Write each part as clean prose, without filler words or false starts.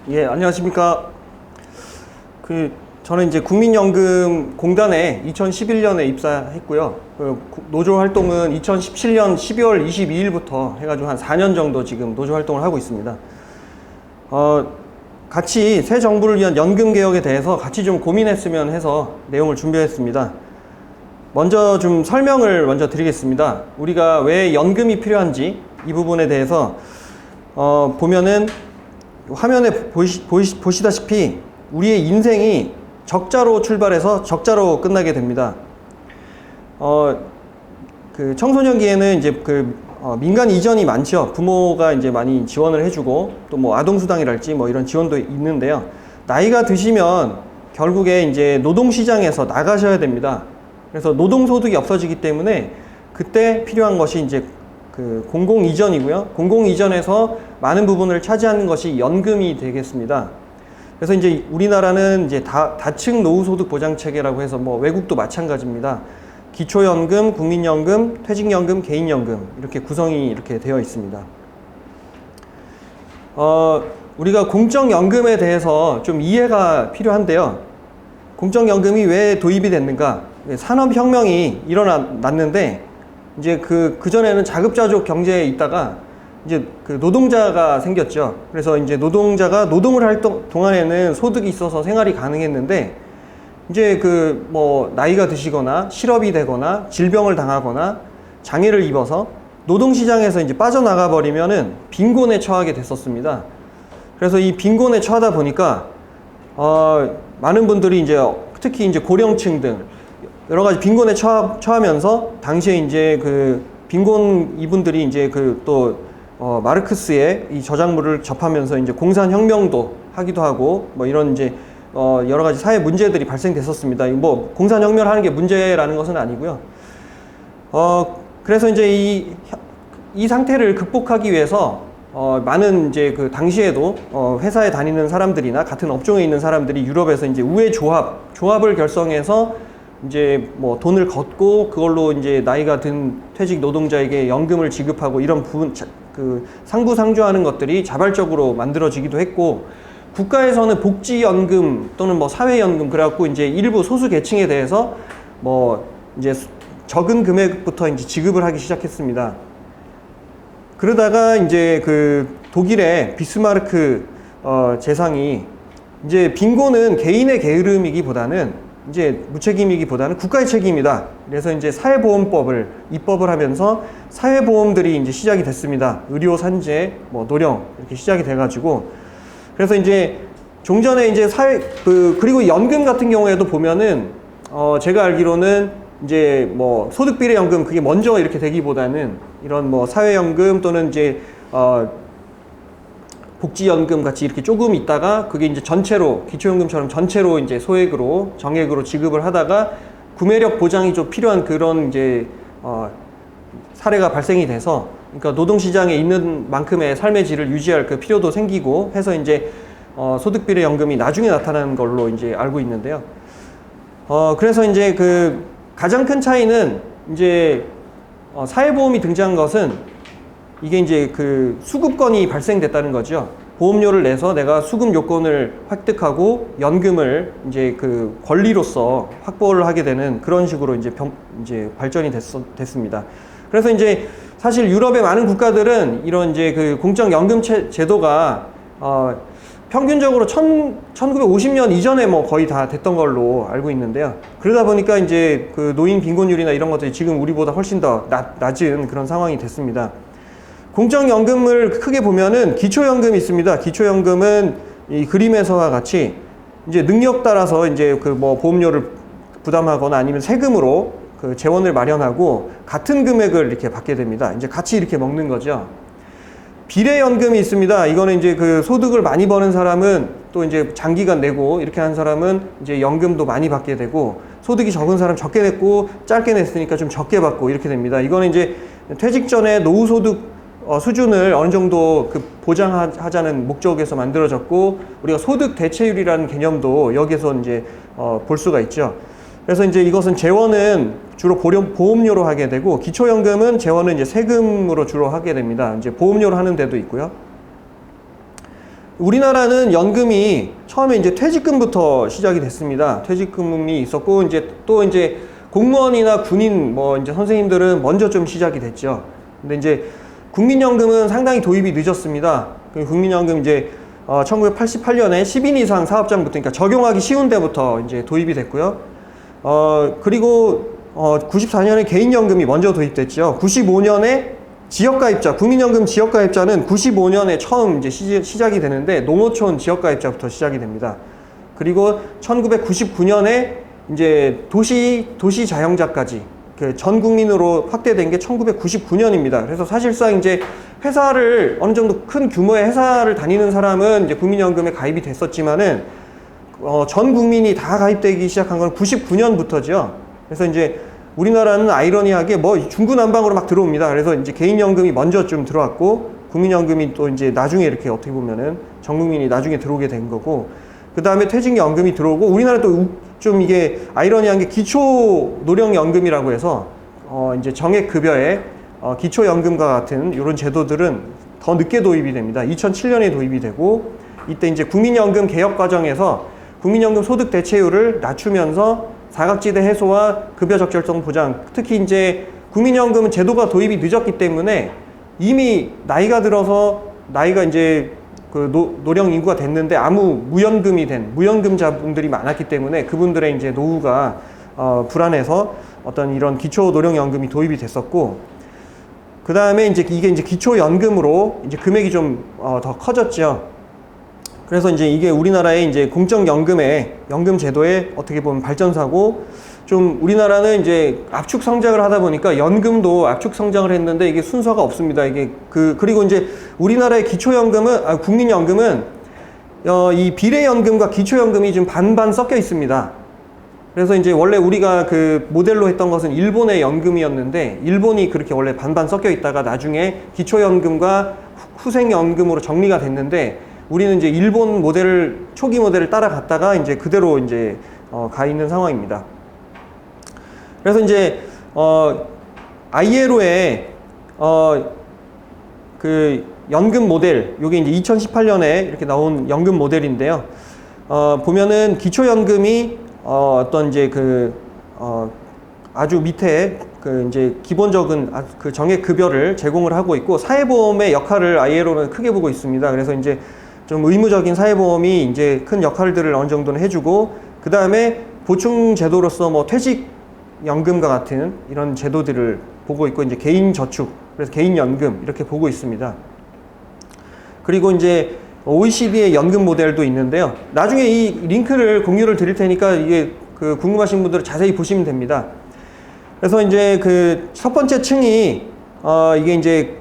예, 안녕하십니까. 저는 이제 국민연금공단에 2011년에 입사했고요. 노조 활동은 2017년 12월 22일부터 해가지고 한 4년 정도 지금 노조 활동을 하고 있습니다. 같이 새 정부를 위한 연금 개혁에 대해서 같이 좀 고민했으면 해서 내용을 준비했습니다. 먼저 좀 설명을 먼저 드리겠습니다. 우리가 왜 연금이 필요한지 이 부분에 대해서 보면은 화면에 보시다시피 우리의 인생이 적자로 출발해서 적자로 끝나게 됩니다. 청소년기에는 이제 민간 이전이 많죠. 부모가 이제 많이 지원을 해주고 또 뭐 아동수당이랄지 뭐 이런 지원도 있는데요. 나이가 드시면 결국에 이제 노동시장에서 나가셔야 됩니다. 그래서 노동소득이 없어지기 때문에 그때 필요한 것이 이제 공공이전이고요. 공공이전에서 많은 부분을 차지하는 것이 연금이 되겠습니다. 그래서 이제 우리나라는 이제 다층 노후소득 보장체계라고 해서 뭐 외국도 마찬가지입니다. 기초연금, 국민연금, 퇴직연금, 개인연금 이렇게 구성이 이렇게 되어 있습니다. 우리가 공적연금에 대해서 좀 이해가 필요한데요. 공적연금이 왜 도입이 됐는가? 산업혁명이 일어났는데 이제 그전에는 자급자족 경제에 있다가 이제 노동자가 생겼죠. 그래서 이제 노동자가 노동을 할 동안에는 소득이 있어서 생활이 가능했는데 이제 뭐 나이가 드시거나 실업이 되거나 질병을 당하거나 장애를 입어서 노동시장에서 이제 빠져나가 버리면은 빈곤에 처하게 됐었습니다. 그래서 이 빈곤에 처하다 보니까 많은 분들이 이제 특히 이제 고령층 등 여러 가지 빈곤에 처하면서 당시에 이제 빈곤 이분들이 이제 마르크스의 이 저작물을 접하면서 이제 공산혁명도 하기도 하고 뭐 이런 이제 여러 가지 사회 문제들이 발생됐었습니다. 뭐 공산혁명을 하는 게 문제라는 것은 아니고요. 그래서 이제 이 상태를 극복하기 위해서 많은 이제 당시에도 회사에 다니는 사람들이나 같은 업종에 있는 사람들이 유럽에서 이제 우회 조합을 결성해서 이제 뭐 돈을 걷고 그걸로 이제 나이가 든 퇴직 노동자에게 연금을 지급하고 이런 부분 상부상조하는 것들이 자발적으로 만들어지기도 했고, 국가에서는 복지연금 또는 뭐 사회연금 그래갖고 이제 일부 소수 계층에 대해서 뭐 이제 적은 금액부터 이제 지급을 하기 시작했습니다. 그러다가 이제 독일의 비스마르크 재상이 이제 빈곤은 개인의 게으름이기보다는 이제 무책임이기보다는 국가의 책임이다. 그래서 이제 사회보험법을 입법을 하면서 사회보험들이 이제 시작이 됐습니다. 의료, 산재, 뭐 노령 이렇게 시작이 돼가지고 그래서 이제 종전에 이제 그리고 연금 같은 경우에도 보면은 제가 알기로는 이제 뭐 소득비례연금 그게 먼저 이렇게 되기보다는 이런 뭐 사회연금 또는 이제 복지연금 같이 이렇게 조금 있다가 그게 이제 전체로 기초연금처럼 전체로 이제 소액으로 정액으로 지급을 하다가 구매력 보장이 좀 필요한 그런 이제 사례가 발생이 돼서 그러니까 노동시장에 있는 만큼의 삶의 질을 유지할 필요도 생기고 해서 이제 소득비례연금이 나중에 나타나는 걸로 이제 알고 있는데요. 그래서 이제 가장 큰 차이는 이제 사회보험이 등장한 것은 이게 이제 수급권이 발생됐다는 거죠. 보험료를 내서 내가 수급 요건을 획득하고 연금을 이제 권리로서 확보를 하게 되는 그런 식으로 이제 발전이 됐습니다. 그래서 이제 사실 유럽의 많은 국가들은 이런 이제 공적연금 제도가 평균적으로 1950년 이전에 뭐 거의 다 됐던 걸로 알고 있는데요. 그러다 보니까 이제 노인 빈곤율이나 이런 것들이 지금 우리보다 훨씬 더 낮은 그런 상황이 됐습니다. 공적연금을 크게 보면은 기초연금이 있습니다. 기초연금은 이 그림에서와 같이 이제 능력 따라서 이제 뭐 보험료를 부담하거나 아니면 세금으로 재원을 마련하고 같은 금액을 이렇게 받게 됩니다. 이제 같이 이렇게 먹는 거죠. 비례연금이 있습니다. 이거는 이제 소득을 많이 버는 사람은 또 이제 장기간 내고 이렇게 한 사람은 이제 연금도 많이 받게 되고 소득이 적은 사람 적게 냈고 짧게 냈으니까 좀 적게 받고 이렇게 됩니다. 이거는 이제 퇴직 전에 노후소득 수준을 어느 정도 보장하자는 목적에서 만들어졌고 우리가 소득 대체율이라는 개념도 여기서 이제 볼 수가 있죠. 그래서 이제 이것은 재원은 주로 보험료로 하게 되고 기초연금은 재원은 이제 세금으로 주로 하게 됩니다. 이제 보험료로 하는 데도 있고요. 우리나라는 연금이 처음에 이제 퇴직금부터 시작이 됐습니다. 퇴직금이 있었고, 이제 또 이제 공무원이나 군인, 뭐 이제 선생님들은 먼저 좀 시작이 됐죠. 근데 이제 국민연금은 상당히 도입이 늦었습니다. 국민연금 이제 1988년에 10인 이상 사업장부터, 그러니까 적용하기 쉬운 데부터 이제 도입이 됐고요. 그리고 94년에 개인연금이 먼저 도입됐죠. 95년에 지역가입자, 국민연금 지역가입자는 95년에 처음 이제 시작이 되는데 농어촌 지역가입자부터 시작이 됩니다. 그리고 1999년에 이제 도시 자영자까지 그 전 국민으로 확대된 게 1999년입니다. 그래서 사실상 이제 회사를 어느 정도 큰 규모의 회사를 다니는 사람은 이제 국민연금에 가입이 됐었지만은 전 국민이 다 가입되기 시작한 건 99년부터죠. 그래서 이제 우리나라는 아이러니하게 뭐 중구난방으로 막 들어옵니다. 그래서 이제 개인연금이 먼저 좀 들어왔고 국민연금이 또 이제 나중에 이렇게 어떻게 보면은 전 국민이 나중에 들어오게 된 거고, 그 다음에 퇴직연금이 들어오고, 우리나라 또 좀 이게 아이러니한 게 기초노령연금이라고 해서 이제 정액급여에 기초연금과 같은 이런 제도들은 더 늦게 도입이 됩니다. 2007년에 도입이 되고, 이때 이제 국민연금 개혁 과정에서 국민연금 소득 대체율을 낮추면서 사각지대 해소와 급여 적절성 보장, 특히 이제 국민연금은 제도가 도입이 늦었기 때문에 이미 나이가 들어서 나이가 이제 그 노령 인구가 됐는데 아무 무연금이 된 무연금자분들이 많았기 때문에 그분들의 이제 노후가 불안해서 어떤 이런 기초 노령연금이 도입이 됐었고, 그 다음에 이제 이게 이제 기초연금으로 이제 금액이 좀 더 커졌죠. 그래서 이제 이게 우리나라의 이제 공적연금의 연금 제도의 어떻게 보면 발전사고, 좀 우리나라는 이제 압축 성장을 하다 보니까 연금도 압축 성장을 했는데 이게 순서가 없습니다. 이게 그리고 이제 우리나라의 기초연금은 국민연금은 이 비례연금과 기초연금이 좀 반반 섞여 있습니다. 그래서 이제 원래 우리가 그 모델로 했던 것은 일본의 연금이었는데 일본이 그렇게 원래 반반 섞여 있다가 나중에 기초연금과 후생연금으로 정리가 됐는데 우리는 이제 일본 모델을 초기 모델을 따라갔다가 이제 그대로 이제 가 있는 상황입니다. 그래서 이제 ILO의 그 연금 모델, 요게 이제 2018년에 이렇게 나온 연금 모델인데요. 보면은 기초연금이 어떤 이제 아주 밑에 그 이제 기본적인 그 정액 급여를 제공을 하고 있고, 사회보험의 역할을 ILO는 크게 보고 있습니다. 그래서 이제 좀 의무적인 사회보험이 이제 큰 역할들을 어느 정도는 해주고, 그 다음에 보충 제도로서 뭐 퇴직연금과 같은 이런 제도들을 보고 있고, 이제 개인저축, 그래서 개인연금 이렇게 보고 있습니다. 그리고 이제 OECD의 연금 모델도 있는데요. 나중에 이 링크를 공유를 드릴 테니까 이게 그 궁금하신 분들은 자세히 보시면 됩니다. 그래서 이제 그 첫 번째 층이 이게 이제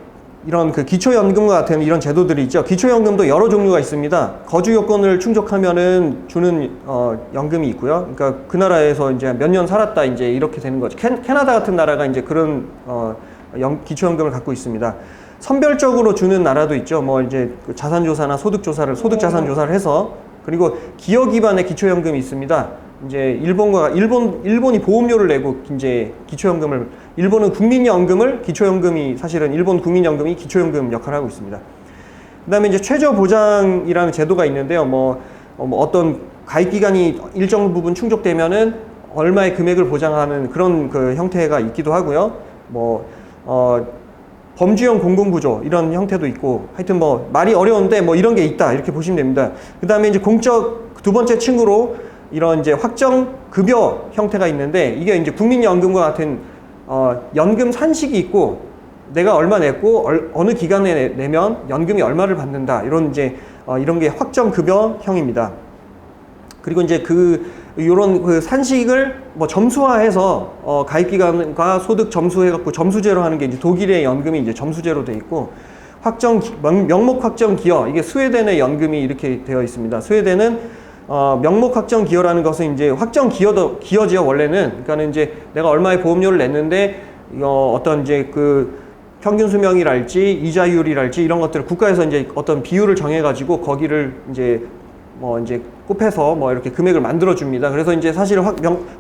이런 그 기초연금과 같은 이런 제도들이 있죠. 기초연금도 여러 종류가 있습니다. 거주 요건을 충족하면은 주는 연금이 있고요. 그러니까 그 나라에서 이제 몇 년 살았다 이제 이렇게 되는 거죠. 캐나다 같은 나라가 이제 그런 기초연금을 갖고 있습니다. 선별적으로 주는 나라도 있죠. 뭐 이제 자산조사나 소득자산조사를 해서, 그리고 기여 기반의 기초연금이 있습니다. 이제 일본이 보험료를 내고 이제 기초연금을, 일본은 국민연금을 기초연금이, 사실은 일본 국민연금이 기초연금 역할을 하고 있습니다. 그 다음에 이제 최저보장이라는 제도가 있는데요. 뭐 어떤 가입기간이 일정 부분 충족되면은 얼마의 금액을 보장하는 그런 그 형태가 있기도 하고요. 범주형 공공구조 이런 형태도 있고, 하여튼 뭐 말이 어려운데 뭐 이런 게 있다 이렇게 보시면 됩니다. 그 다음에 이제 공적 두 번째 층으로 이런 이제 확정 급여 형태가 있는데, 이게 이제 국민연금과 같은 연금 산식이 있고, 내가 얼마 냈고 어느 기간에 내면 연금이 얼마를 받는다, 이런 이제 이런 게 확정 급여형입니다. 그리고 이제 요런 그 산식을 뭐 점수화해서 가입기간과 소득 점수해갖고 점수제로 하는 게 이제 독일의 연금이 이제 점수제로 돼 있고, 명목 확정 기여, 이게 스웨덴의 연금이 이렇게 되어 있습니다. 스웨덴은 명목 확정 기여라는 것은 이제 확정 기여지요, 원래는. 그러니까는 이제 내가 얼마의 보험료를 냈는데 어떤 이제 그 평균 수명이랄지 이자율이랄지 이런 것들을 국가에서 이제 어떤 비율을 정해가지고 거기를 이제 곱해서 뭐 이렇게 금액을 만들어 줍니다. 그래서 이제 사실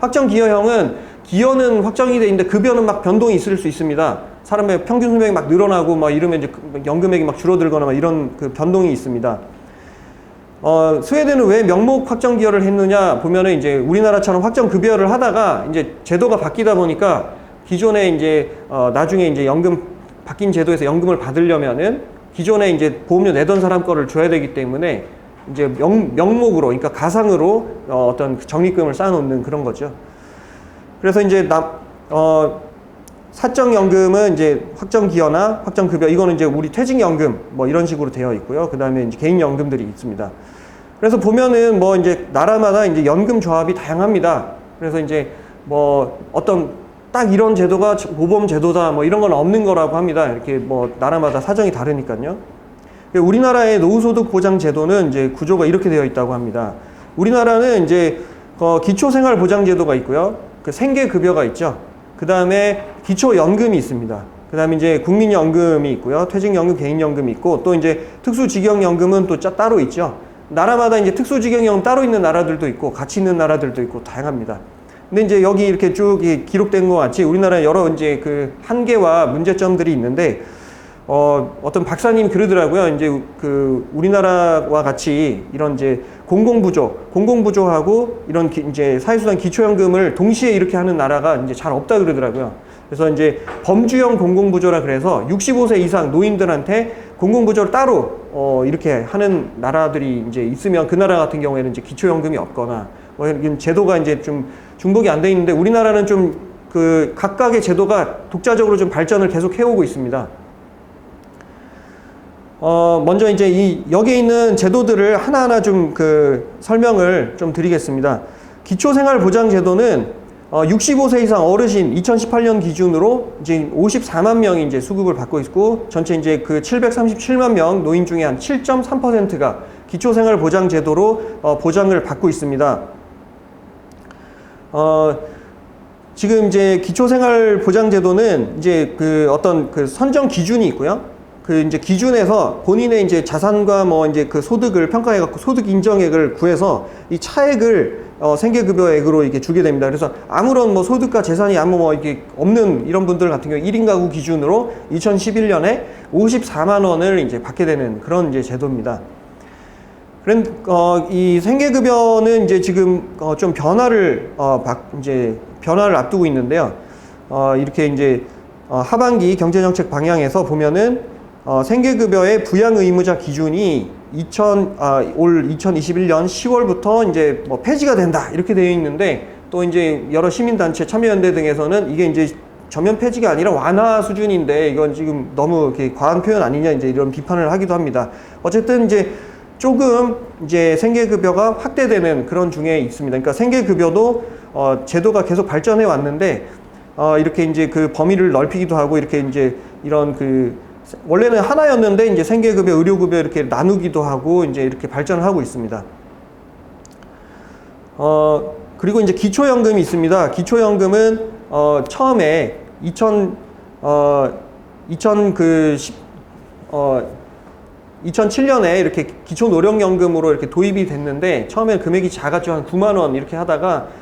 확정 기여형은 기여는 확정이 돼 있는데 급여는 막 변동이 있을 수 있습니다. 사람의 평균 수명이 막 늘어나고 막 이러면 이제 연금액이 막 줄어들거나 막 이런 그 변동이 있습니다. 스웨덴은 왜 명목 확정 기여를 했느냐 보면은 이제 우리나라처럼 확정 급여를 하다가 이제 제도가 바뀌다 보니까 기존에 이제 나중에 이제 연금 바뀐 제도에서 연금을 받으려면은 기존에 이제 보험료 내던 사람 거를 줘야 되기 때문에 이제 명목으로, 그러니까 가상으로 어떤 적립금을 쌓아놓는 그런 거죠. 그래서 이제 사적연금은 이제 확정기여나 확정급여, 이거는 이제 우리 퇴직연금 뭐 이런 식으로 되어 있고요. 그 다음에 이제 개인연금들이 있습니다. 그래서 보면은 뭐 이제 나라마다 이제 연금 조합이 다양합니다. 그래서 이제 뭐 어떤 딱 이런 제도가 모범 제도다 뭐 이런 건 없는 거라고 합니다. 이렇게 뭐 나라마다 사정이 다르니까요. 우리나라의 노후소득 보장 제도는 이제 구조가 이렇게 되어 있다고 합니다. 우리나라는 이제 기초생활보장제도가 있고요. 그 생계급여가 있죠. 그 다음에 기초연금이 있습니다. 그 다음에 이제 국민연금이 있고요. 퇴직연금, 개인연금이 있고, 또 이제 특수직영연금은 또 따로 있죠. 나라마다 이제 특수직영연금 따로 있는 나라들도 있고, 같이 있는 나라들도 있고, 다양합니다. 근데 이제 여기 이렇게 쭉 기록된 것 같이 우리나라에 여러 이제 그 한계와 문제점들이 있는데, 어떤 박사님이 그러더라고요. 이제 그 우리나라와 같이 이런 이제 공공부조하고 이런 이제 사회수단 기초연금을 동시에 이렇게 하는 나라가 이제 잘 없다 그러더라고요. 그래서 이제 범주형 공공부조라 그래서 65세 이상 노인들한테 공공부조를 따로 이렇게 하는 나라들이 이제 있으면 그 나라 같은 경우에는 이제 기초연금이 없거나 뭐 이런 제도가 이제 좀 중복이 안 돼 있는데 우리나라는 좀 그 각각의 제도가 독자적으로 좀 발전을 계속 해오고 있습니다. 먼저 이제 여기에 있는 제도들을 하나하나 좀 설명을 좀 드리겠습니다. 기초생활보장제도는 65세 이상 어르신 2018년 기준으로 이제 54만 명이 이제 수급을 받고 있고 전체 이제 그 737만 명 노인 중에 한 7.3%가 기초생활보장제도로 보장을 받고 있습니다. 지금 이제 기초생활보장제도는 이제 어떤 선정 기준이 있고요. 이제 기준에서 본인의 이제 자산과 뭐 이제 그 소득을 평가해갖고 소득 인정액을 구해서 이 차액을 생계급여액으로 이렇게 주게 됩니다. 그래서 아무런 뭐 소득과 재산이 뭐 이렇게 없는 이런 분들 같은 경우 1인 가구 기준으로 2011년에 54만 원을 이제 받게 되는 그런 이제 제도입니다. 이 생계급여는 이제 지금 좀 변화를 앞두고 있는데요. 이렇게 이제 하반기 경제정책 방향에서 보면은 생계급여의 부양 의무자 기준이 올 2021년 10월부터 이제 뭐 폐지가 된다 이렇게 되어 있는데 또 이제 여러 시민단체 참여연대 등에서는 이게 이제 전면 폐지가 아니라 완화 수준인데 이건 지금 너무 이렇게 과한 표현 아니냐 이제 이런 비판을 하기도 합니다. 어쨌든 이제 조금 이제 생계급여가 확대되는 그런 중에 있습니다. 그러니까 생계급여도 제도가 계속 발전해 왔는데 이렇게 이제 그 범위를 넓히기도 하고 이렇게 이제 이런 원래는 하나였는데 이제 생계급여, 의료급여 이렇게 나누기도 하고 이제 이렇게 발전을 하고 있습니다. 그리고 이제 기초연금이 있습니다. 기초연금은 처음에 2007년에 이렇게 기초노령연금으로 이렇게 도입이 됐는데 처음에 금액이 작았죠. 한 9만 원 이렇게 하다가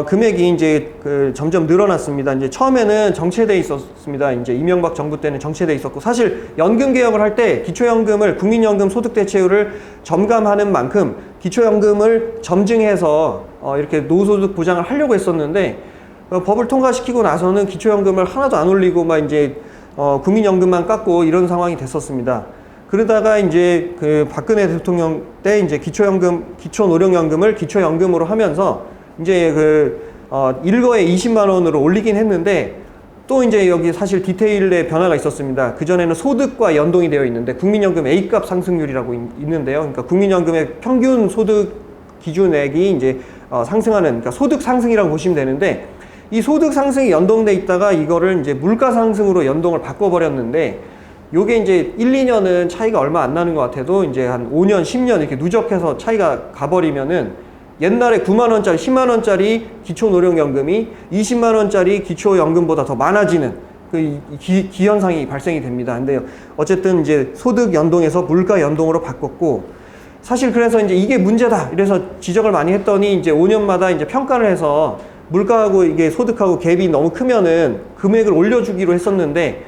금액이 이제 점점 늘어났습니다. 이제 처음에는 정체돼 있었습니다. 이제 이명박 정부 때는 정체돼 있었고 사실 연금 개혁을 할 때 기초연금을 국민연금 소득대체율을 점감하는 만큼 기초연금을 점증해서 이렇게 노후소득 보장을 하려고 했었는데 법을 통과시키고 나서는 기초연금을 하나도 안 올리고 막 이제 국민연금만 깎고 이런 상황이 됐었습니다. 그러다가 이제 박근혜 대통령 때 이제 기초노령연금을 기초연금으로 하면서 이제 일거에 20만 원으로 올리긴 했는데 또 이제 여기 사실 디테일의 변화가 있었습니다. 그전에는 소득과 연동이 되어 있는데 국민연금 A값 상승률이라고 있는데요. 그러니까 국민연금의 평균 소득 기준액이 이제 상승하는, 그러니까 소득 상승이라고 보시면 되는데 이 소득 상승이 연동돼 있다가 이거를 이제 물가 상승으로 연동을 바꿔버렸는데 요게 이제 1, 2년은 차이가 얼마 안 나는 것 같아도 이제 한 5년, 10년 이렇게 누적해서 차이가 가버리면은 옛날에 9만원짜리, 10만원짜리 기초노령연금이 20만원짜리 기초연금보다 더 많아지는 기현상이 발생이 됩니다. 근데 어쨌든 이제 소득 연동에서 물가 연동으로 바꿨고 사실 그래서 이제 이게 문제다. 이래서 지적을 많이 했더니 이제 5년마다 이제 평가를 해서 물가하고 이게 소득하고 갭이 너무 크면은 금액을 올려주기로 했었는데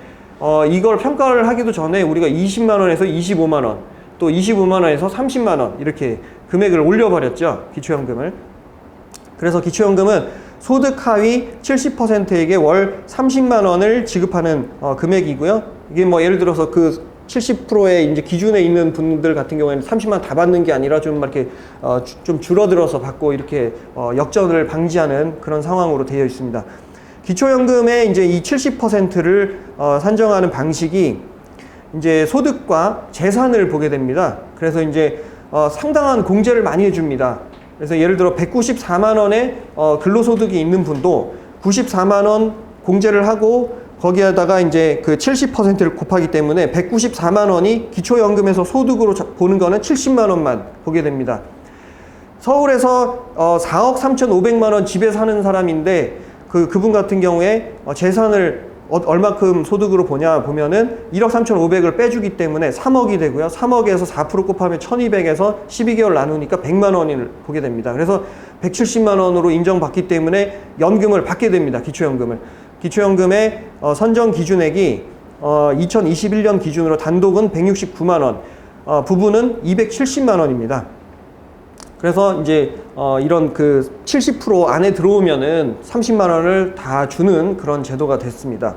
이걸 평가를 하기도 전에 우리가 20만원에서 25만원 또 25만 원에서 30만 원 이렇게 금액을 올려버렸죠. 기초연금을. 그래서 기초연금은 소득 하위 70%에게 월 30만 원을 지급하는 금액이고요. 이게 뭐 예를 들어서 그 70%의 이제 기준에 있는 분들 같은 경우에는 30만 원 다 받는 게 아니라 좀 이렇게 좀 줄어들어서 받고 이렇게 역전을 방지하는 그런 상황으로 되어 있습니다. 기초연금의 이제 이 70%를 산정하는 방식이 이제 소득과 재산을 보게 됩니다. 그래서 이제 상당한 공제를 많이 해줍니다. 그래서 예를 들어 194만 원의 근로소득이 있는 분도 94만 원 공제를 하고 거기에다가 이제 그 70%를 곱하기 때문에 194만 원이 기초연금에서 소득으로 보는 거는 70만 원만 보게 됩니다. 서울에서 4억 3,500만 원 집에 사는 사람인데 그분 같은 경우에 재산을 얼마큼 소득으로 보면은 1억 3,500을 빼주기 때문에 3억이 되고요. 3억에서 4% 곱하면 1,200에서 12개월 나누니까 100만 원을 보게 됩니다. 그래서 170만 원으로 인정받기 때문에 연금을 받게 됩니다. 기초연금을. 기초연금의 선정 기준액이 2021년 기준으로 단독은 169만 원, 부부는 270만 원입니다. 그래서 이제 이런 그 70% 안에 들어오면은 30만 원을 다 주는 그런 제도가 됐습니다.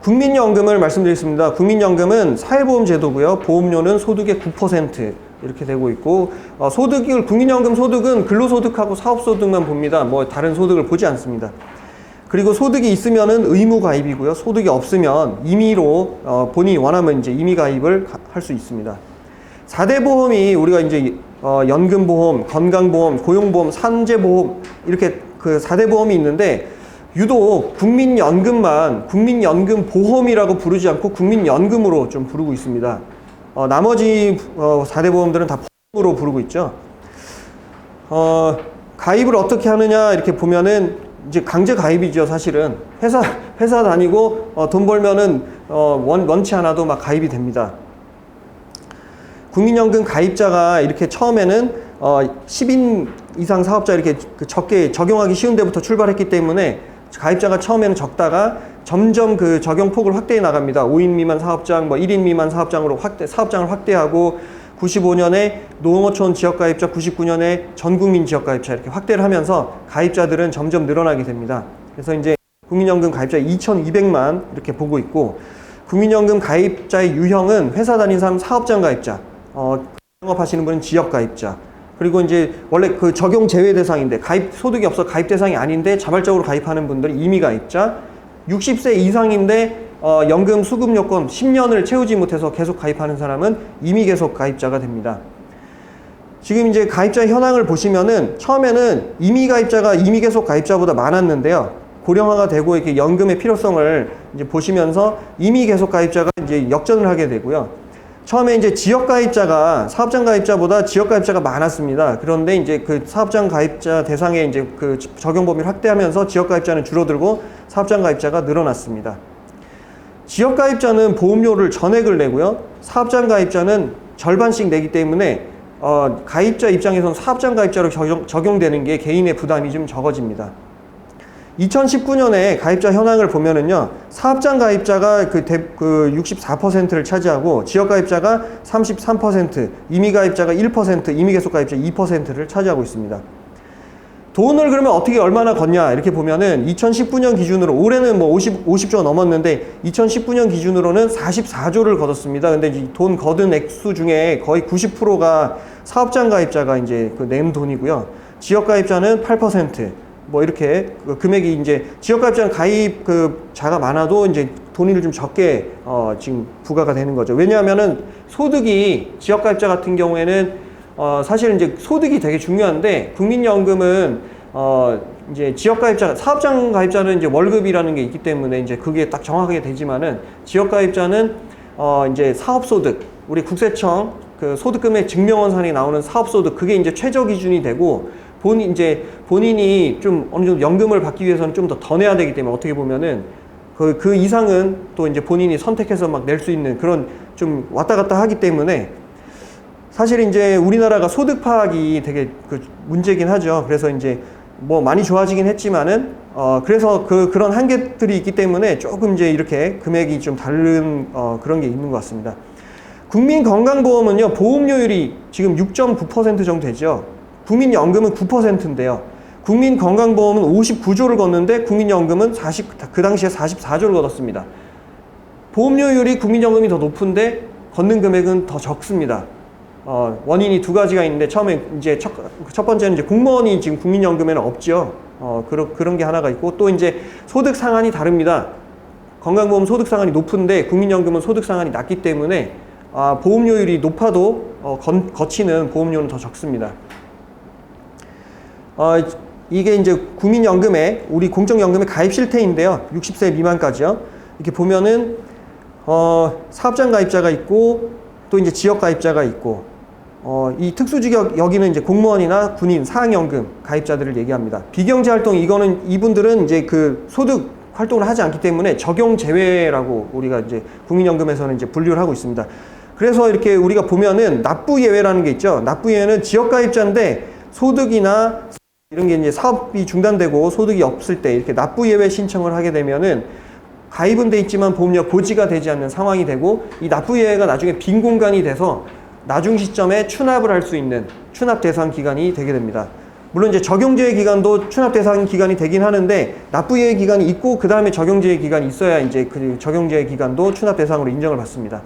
국민연금을 말씀드리겠습니다. 국민연금은 사회보험 제도고요. 보험료는 소득의 9% 이렇게 되고 있고, 국민연금 소득은 근로소득하고 사업소득만 봅니다. 뭐 다른 소득을 보지 않습니다. 그리고 소득이 있으면은 의무 가입이고요. 소득이 없으면 임의로 본인이 원하면 이제 임의 가입을 할 수 있습니다. 4대 보험이 우리가 이제 연금보험, 건강보험, 고용보험, 산재보험 이렇게 그 4대 보험이 있는데 유독 국민연금만 국민연금보험이라고 부르지 않고 국민연금으로 좀 부르고 있습니다. 나머지 4대 보험들은 다 보험으로 부르고 있죠. 가입을 어떻게 하느냐 이렇게 보면은 이제 강제 가입이죠. 사실은 회사 다니고 돈 벌면은 원치 않아도 막 가입이 됩니다. 국민연금 가입자가 이렇게 처음에는 10인 이상 사업자 이렇게 적게 적용하기 쉬운 데부터 출발했기 때문에 가입자가 처음에는 적다가 점점 그 적용 폭을 확대해 나갑니다. 5인 미만 사업장, 1인 미만 사업장으로 사업장을 확대하고 95년에 농어촌 지역가입자, 99년에 전국민 지역가입자 이렇게 확대를 하면서 가입자들은 점점 늘어나게 됩니다. 그래서 이제 국민연금 가입자 2,200만 이렇게 보고 있고, 국민연금 가입자의 유형은 회사 다닌 사람 사업장 가입자, 영업하시는 분은 지역가입자, 그리고 이제 원래 그 적용 제외 대상인데 소득이 없어 가입 대상이 아닌데 자발적으로 가입하는 분들은 임의가입자, 60세 이상인데 연금 수급 요건 10년을 채우지 못해서 계속 가입하는 사람은 임의 계속 가입자가 됩니다. 지금 이제 가입자 현황을 보시면은 처음에는 임의 가입자가 임의 계속 가입자보다 많았는데요. 고령화가 되고 이렇게 연금의 필요성을 이제 보시면서 임의 계속 가입자가 이제 역전을 하게 되고요. 처음에 이제 지역 가입자가 사업장 가입자보다 지역 가입자가 많았습니다. 그런데 이제 그 사업장 가입자 대상에 이제 그 적용 범위를 확대하면서 지역 가입자는 줄어들고 사업장 가입자가 늘어났습니다. 지역 가입자는 보험료를 전액을 내고요. 사업장 가입자는 절반씩 내기 때문에 가입자 입장에서는 사업장 가입자로 적용되는 게 개인의 부담이 좀 적어집니다. 2019년에 가입자 현황을 보면은요, 사업장 가입자가 그 64%를 차지하고 지역 가입자가 33%, 임의 가입자가 1%, 임의 계속 가입자 2%를 차지하고 있습니다. 돈을 그러면 어떻게 얼마나 걷냐 이렇게 보면은 2019년 기준으로 올해는 뭐 50조 넘었는데 2019년 기준으로는 44조를 걷었습니다. 근데 이 돈 걷은 액수 중에 거의 90%가 사업장 가입자가 이제 낸 돈이고요. 지역 가입자는 8%. 뭐 이렇게 금액이 이제 지역 가입자는 가입 자가 많아도 이제 돈을 좀 적게 지금 부과가 되는 거죠. 왜냐하면은 소득이 지역 가입자 같은 경우에는 사실 이제 소득이 되게 중요한데 국민연금은 이제 지역 가입자, 사업장 가입자는 이제 월급이라는 게 있기 때문에 이제 그게 딱 정확하게 되지만은 지역 가입자는 이제 사업소득, 우리 국세청 그 소득금액 증명원산이 나오는 사업소득, 그게 이제 최저 기준이 되고 본인이 좀 어느 정도 연금을 받기 위해서는 좀 더 내야 되기 때문에 어떻게 보면은 그 이상은 또 이제 본인이 선택해서 막 낼 수 있는 그런 좀 왔다 갔다 하기 때문에 사실 이제 우리나라가 소득 파악이 되게 문제긴 하죠. 그래서 이제 뭐 많이 좋아지긴 했지만은 그래서 그런 한계들이 있기 때문에 조금 이제 이렇게 금액이 좀 다른 그런 게 있는 것 같습니다. 국민건강보험은요, 보험료율이 지금 6.9% 정도 되죠. 국민연금은 9%인데요. 국민건강보험은 59조를 걷는데 국민연금은 그 당시에 44조를 걷었습니다. 보험료율이 국민연금이 더 높은데 걷는 금액은 더 적습니다. 원인이 두 가지가 있는데, 처음에 이제 첫 번째는 이제 공무원이 지금 국민연금에는 없죠. 그런 게 하나가 있고, 또 이제 소득 상한이 다릅니다. 건강보험 소득 상한이 높은데 국민연금은 소득 상한이 낮기 때문에 보험료율이 높아도 거치는 보험료는 더 적습니다. 이게 이제 국민연금의, 우리 공적연금의 가입 실태인데요. 60세 미만까지요. 이렇게 보면은 사업장 가입자가 있고, 또 이제 지역 가입자가 있고, 이 특수직역 여기는 이제 공무원이나 군인, 사학연금 가입자들을 얘기합니다. 비경제 활동, 이분들은 이제 그 소득 활동을 하지 않기 때문에 적용 제외라고 우리가 이제 국민연금에서는 이제 분류를 하고 있습니다. 그래서 이렇게 우리가 보면은 납부 예외라는 게 있죠. 납부 예외는 지역 가입자인데 소득이나 이런 게 이제 사업이 중단되고 소득이 없을 때 이렇게 납부 예외 신청을 하게 되면은 가입은 돼 있지만 보험료 고지가 되지 않는 상황이 되고, 이 납부 예외가 나중에 빈 공간이 돼서 나중 시점에 추납을 할 수 있는 추납 대상 기간이 되게 됩니다. 물론 이제 적용제외 기간도 추납 대상 기간이 되긴 하는데, 납부 예외 기간이 있고 그 다음에 적용제외 기간이 있어야 이제 그 적용제외 기간도 추납 대상으로 인정을 받습니다.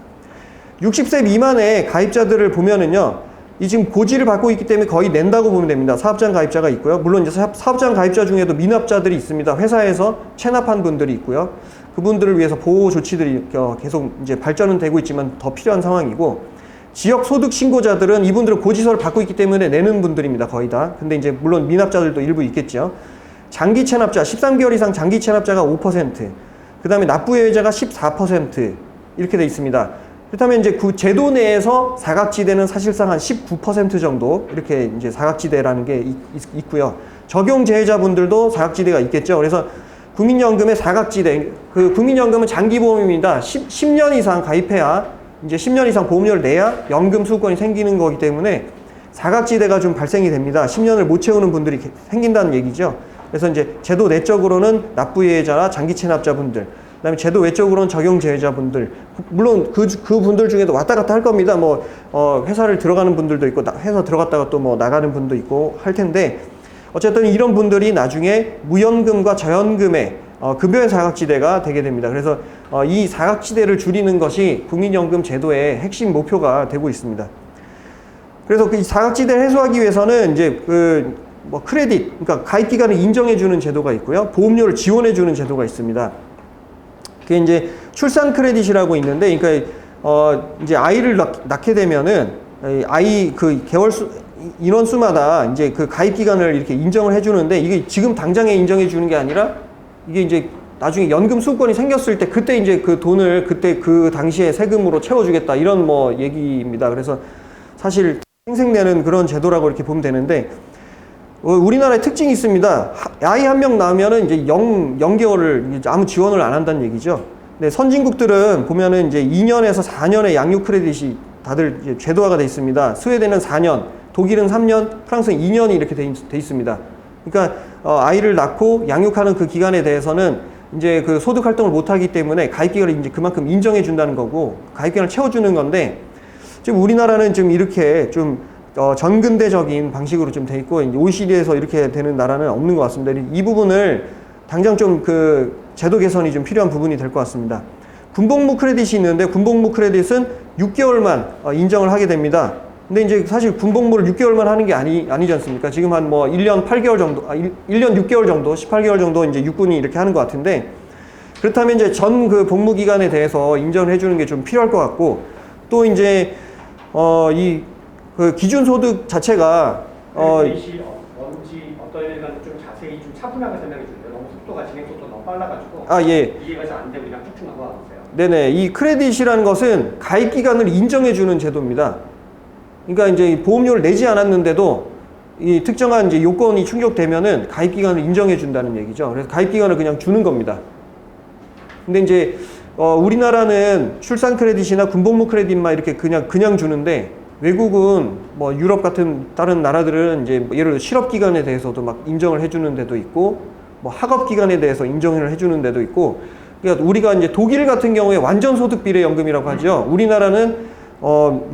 60세 미만의 가입자들을 보면은요, 이 지금 고지를 받고 있기 때문에 거의 낸다고 보면 됩니다. 사업장 가입자가 있고요. 물론 이제 사업장 가입자 중에도 미납자들이 있습니다. 회사에서 체납한 분들이 있고요. 그분들을 위해서 보호 조치들이 계속 이제 발전은 되고 있지만 더 필요한 상황이고, 지역 소득 신고자들은 이분들은 고지서를 받고 있기 때문에 내는 분들입니다. 거의 다. 근데 이제 물론 미납자들도 일부 있겠죠. 장기 체납자, 13개월 이상 장기 체납자가 5%, 그 다음에 납부 예외자가 14% 이렇게 돼 있습니다. 그렇다면 이제 그 제도 내에서 사각지대는 사실상 한 19% 정도 이렇게 이제 사각지대라는 게 있고요. 적용 제외자분들도 사각지대가 있겠죠. 그래서 국민연금의 사각지대, 그 국민연금은 장기보험입니다. 10년 이상 가입해야, 이제 10년 이상 보험료를 내야 연금 수급권이 생기는 거기 때문에 사각지대가 좀 발생이 됩니다. 10년을 못 채우는 분들이 생긴다는 얘기죠. 그래서 이제 제도 내적으로는 납부 예외자나 장기 체납자분들, 그다음에 제도 외적으로는 적용 제외자분들, 물론 그 분들 중에도 왔다 갔다 할 겁니다. 회사를 들어가는 분들도 있고, 회사 들어갔다가 또 나가는 분도 있고 할 텐데, 어쨌든 이런 분들이 나중에 무연금과 저연금의 급여의 사각지대가 되게 됩니다. 그래서 이 사각지대를 줄이는 것이 국민연금 제도의 핵심 목표가 되고 있습니다. 그래서 이 사각지대를 해소하기 위해서는 이제 크레딧, 그러니까 가입 기간을 인정해주는 제도가 있고요. 보험료를 지원해주는 제도가 있습니다. 그게 이제 출산 크레딧이라고 있는데, 그러니까 이제 아이를 낳게 되면은 아이 그 인원수마다 이제 그 가입 기간을 이렇게 인정을 해주는데, 이게 지금 당장에 인정해 주는 게 아니라 이게 이제 나중에 연금 수급권이 생겼을 때 그때 이제 그 돈을 그때 그 당시에 세금으로 채워주겠다 이런 얘기입니다. 그래서 사실 생생내는 그런 제도라고 이렇게 보면 되는데, 우리나라의 특징이 있습니다. 아이 한 명 낳으면은 이제 0개월을 이제 아무 지원을 안 한다는 얘기죠. 근데 선진국들은 보면은 이제 2년에서 4년의 양육 크레딧이 다들 이제 제도화가 돼 있습니다. 스웨덴은 4년, 독일은 3년, 프랑스는 2년이 이렇게 돼 있습니다. 그러니까 아이를 낳고 양육하는 그 기간에 대해서는 이제 그 소득 활동을 못 하기 때문에 가입 기간을 이제 그만큼 인정해 준다는 거고, 가입 기간을 채워주는 건데, 지금 우리나라는 좀 이렇게 좀 전근대적인 방식으로 좀 돼 있고, 이제 OECD에서 이렇게 되는 나라는 없는 것 같습니다. 이 부분을 당장 좀 그 제도 개선이 좀 필요한 부분이 될 것 같습니다. 군복무 크레딧이 있는데, 군복무 크레딧은 6개월만 인정을 하게 됩니다. 근데 이제 사실 군복무를 6개월만 하는 게 아니지 않습니까? 지금 한 1년 8개월 정도, 1년 6개월 정도, 18개월 정도 이제 육군이 이렇게 하는 것 같은데, 그렇다면 이제 전 그 복무 기간에 대해서 인정을 해주는 게 좀 필요할 것 같고, 또 이제 그 기준 소득 자체가 뭔지 어떤 일간 좀 자세히 좀 차분하게 설명해 주세요. 너무 속도가 진행 속도가 너무 빨라가지고 예. 이해가 잘 안 되고 그냥 쭉쭉 넘어가세요. 네네, 이 크레딧이라는 것은 가입 기간을 인정해 주는 제도입니다. 그러니까 이제 보험료를 내지 않았는데도 이 특정한 이제 요건이 충족되면은 가입 기간을 인정해 준다는 얘기죠. 그래서 가입 기간을 그냥 주는 겁니다. 근데 이제 우리나라는 출산 크레딧이나 군복무 크레딧만 이렇게 그냥 주는데, 외국은 유럽 같은 다른 나라들은 이제 예를 들어 실업 기간에 대해서도 막 인정을 해주는 데도 있고, 학업 기간에 대해서 인정을 해주는 데도 있고, 그러니까 우리가 이제 독일 같은 경우에 완전 소득 비례 연금이라고 하죠. 우리나라는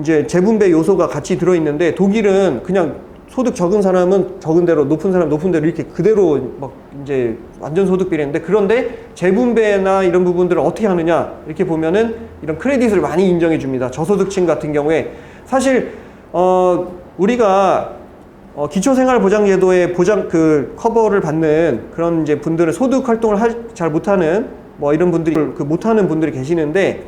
이제 재분배 요소가 같이 들어있는데, 독일은 그냥 소득 적은 사람은 적은 대로, 높은 사람 높은 대로 이렇게 그대로 막 이제 완전 소득 비례인데, 그런데 재분배나 이런 부분들을 어떻게 하느냐 이렇게 보면은 이런 크레딧을 많이 인정해 줍니다. 저소득층 같은 경우에 사실 우리가 기초생활보장제도의 커버를 받는 그런 이제 분들은 소득 활동을 잘 못하는 뭐 이런 분들이 못하는 분들이 계시는데,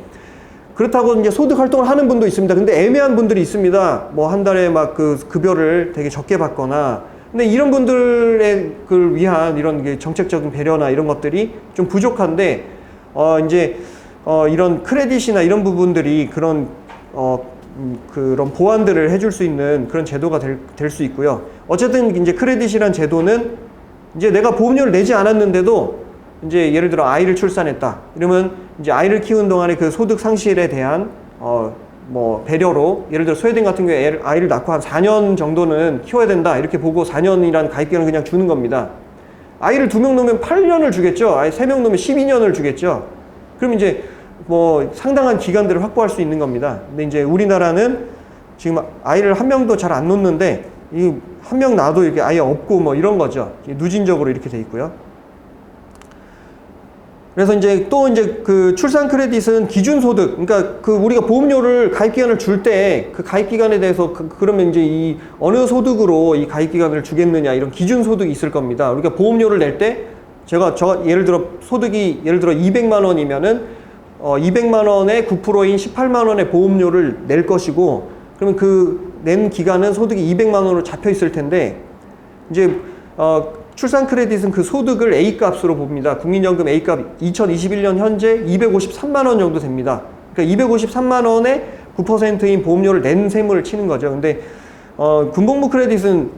그렇다고 이제 소득 활동을 하는 분도 있습니다. 근데 애매한 분들이 있습니다. 뭐 한 달에 막 급여를 되게 적게 받거나. 근데 이런 분들의 위한 이런 게 정책적인 배려나 이런 것들이 좀 부족한데, 이제 이런 크레딧이나 이런 부분들이 그런 보완들을 해줄 수 있는 그런 제도가 될 수 있고요. 어쨌든 이제 크레딧이란 제도는 이제 내가 보험료를 내지 않았는데도 이제 예를 들어 아이를 출산했다 이러면 이제 아이를 키우는 동안에 그 소득 상실에 대한 뭐 배려로, 예를 들어 스웨덴 같은 경우에 아이를 낳고 한 4년 정도는 키워야 된다 이렇게 보고 4년이라는 가입기간을 그냥 주는 겁니다. 아이를 2명 놓으면 8년을 주겠죠. 아이 3명 놓으면 12년을 주겠죠. 그럼 이제 뭐 상당한 기간들을 확보할 수 있는 겁니다. 근데 이제 우리나라는 지금 아이를 한 명도 잘 안 놓는데, 이 한 명 낳아도 이렇게 아예 없고 뭐 이런 거죠. 누진적으로 이렇게 돼 있고요. 그래서 이제 또 이제 그 출산 크레딧은 기준 소득, 그러니까 우리가 보험료를 가입 기간을 줄 때 그 가입 기간에 대해서 그러면 이제 이 어느 소득으로 이 가입 기간을 주겠느냐 이런 기준 소득이 있을 겁니다. 우리가 보험료를 낼 때 예를 들어 소득이 예를 들어 200만 원이면은 200만 원의 9%인 18만 원의 보험료를 낼 것이고, 그러면 그 낸 기간은 소득이 200만 원으로 잡혀 있을 텐데, 이제 출산 크레딧은 그 소득을 A값으로 봅니다. 국민연금 A값 2021년 현재 253만 원 정도 됩니다. 그러니까 253만 원에 9%인 보험료를 낸 셈을 치는 거죠. 근데 군복무 크레딧은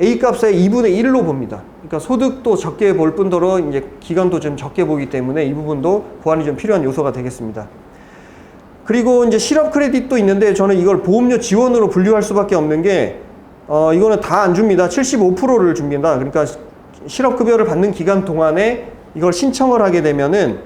A값의 2분의 1로 봅니다. 그러니까 소득도 적게 볼 뿐더러 이제 기간도 좀 적게 보기 때문에 이 부분도 보완이 좀 필요한 요소가 되겠습니다. 그리고 이제 실업 크레딧도 있는데, 저는 이걸 보험료 지원으로 분류할 수밖에 없는 게, 이거는 다 안 줍니다. 75%를 줍니다. 그러니까 실업급여를 받는 기간 동안에 이걸 신청을 하게 되면은,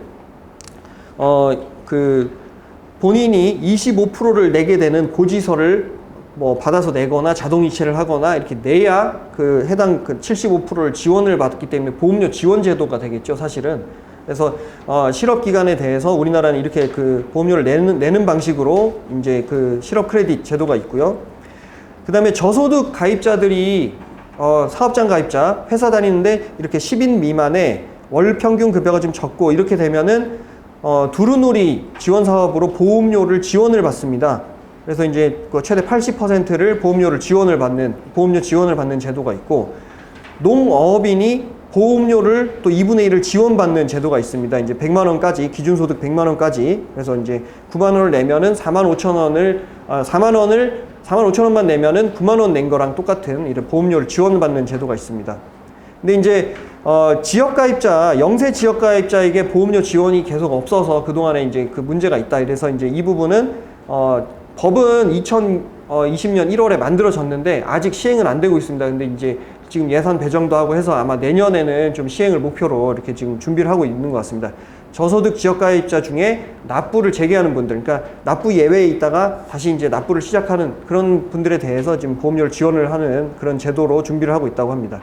본인이 25%를 내게 되는 고지서를 뭐 받아서 내거나 자동이체를 하거나 이렇게 내야 해당 75%를 지원을 받기 때문에 보험료 지원 제도가 되겠죠, 사실은. 그래서 실업 기간에 대해서 우리나라는 이렇게 보험료를 내는 방식으로 이제 실업 크레딧 제도가 있고요. 그 다음에 저소득 가입자들이 사업장 가입자, 회사 다니는데 이렇게 10인 미만의 월 평균 급여가 좀 적고 이렇게 되면은 두루누리 지원 사업으로 보험료를 지원을 받습니다. 그래서 이제 최대 80%를 보험료 지원을 받는 제도가 있고, 농업인이 보험료를 또 2분의 1을 지원받는 제도가 있습니다. 이제 100만 원까지, 기준소득 100만 원까지. 그래서 이제 9만 원을 내면은 4만 5천 원만 내면은 9만 원 낸 거랑 똑같은 이런 보험료를 지원받는 제도가 있습니다. 근데 이제 지역가입자, 영세 지역가입자에게 보험료 지원이 계속 없어서 그동안에 이제 문제가 있다. 이래서 이제 이 부분은 법은 2020년 1월에 만들어졌는데 아직 시행은 안 되고 있습니다. 근데 이제 지금 예산 배정도 하고 해서 아마 내년에는 좀 시행을 목표로 이렇게 지금 준비를 하고 있는 것 같습니다. 저소득 지역가입자 중에 납부를 재개하는 분들, 그러니까 납부 예외에 있다가 다시 이제 납부를 시작하는 그런 분들에 대해서 지금 보험료를 지원을 하는 그런 제도로 준비를 하고 있다고 합니다.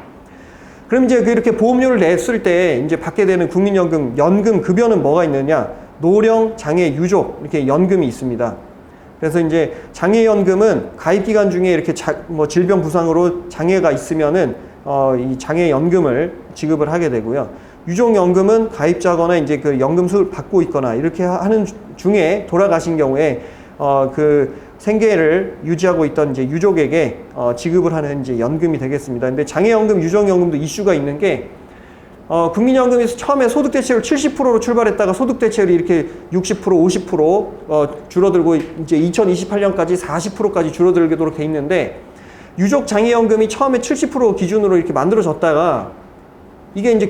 그럼 이제 이렇게 보험료를 냈을 때 이제 받게 되는 국민연금, 연금 급여는 뭐가 있느냐? 노령, 장애, 유족 이렇게 연금이 있습니다. 그래서 이제 장애연금은 가입기간 중에 이렇게 질병 부상으로 장애가 있으면은 이 장애연금을 지급을 하게 되고요. 유족연금은 가입자거나 이제 연금수를 받고 있거나 이렇게 하는 중에 돌아가신 경우에 생계를 유지하고 있던 이제 유족에게 지급을 하는 이제 연금이 되겠습니다. 근데 장애연금, 유족연금도 이슈가 있는 게 국민연금에서 처음에 소득 대체율 70%로 출발했다가 소득 대체율이 이렇게 60%, 50% 줄어들고 이제 2028년까지 40%까지 줄어들도록 돼 있는데, 유족 장애연금이 처음에 70% 기준으로 이렇게 만들어졌다가 이게 이제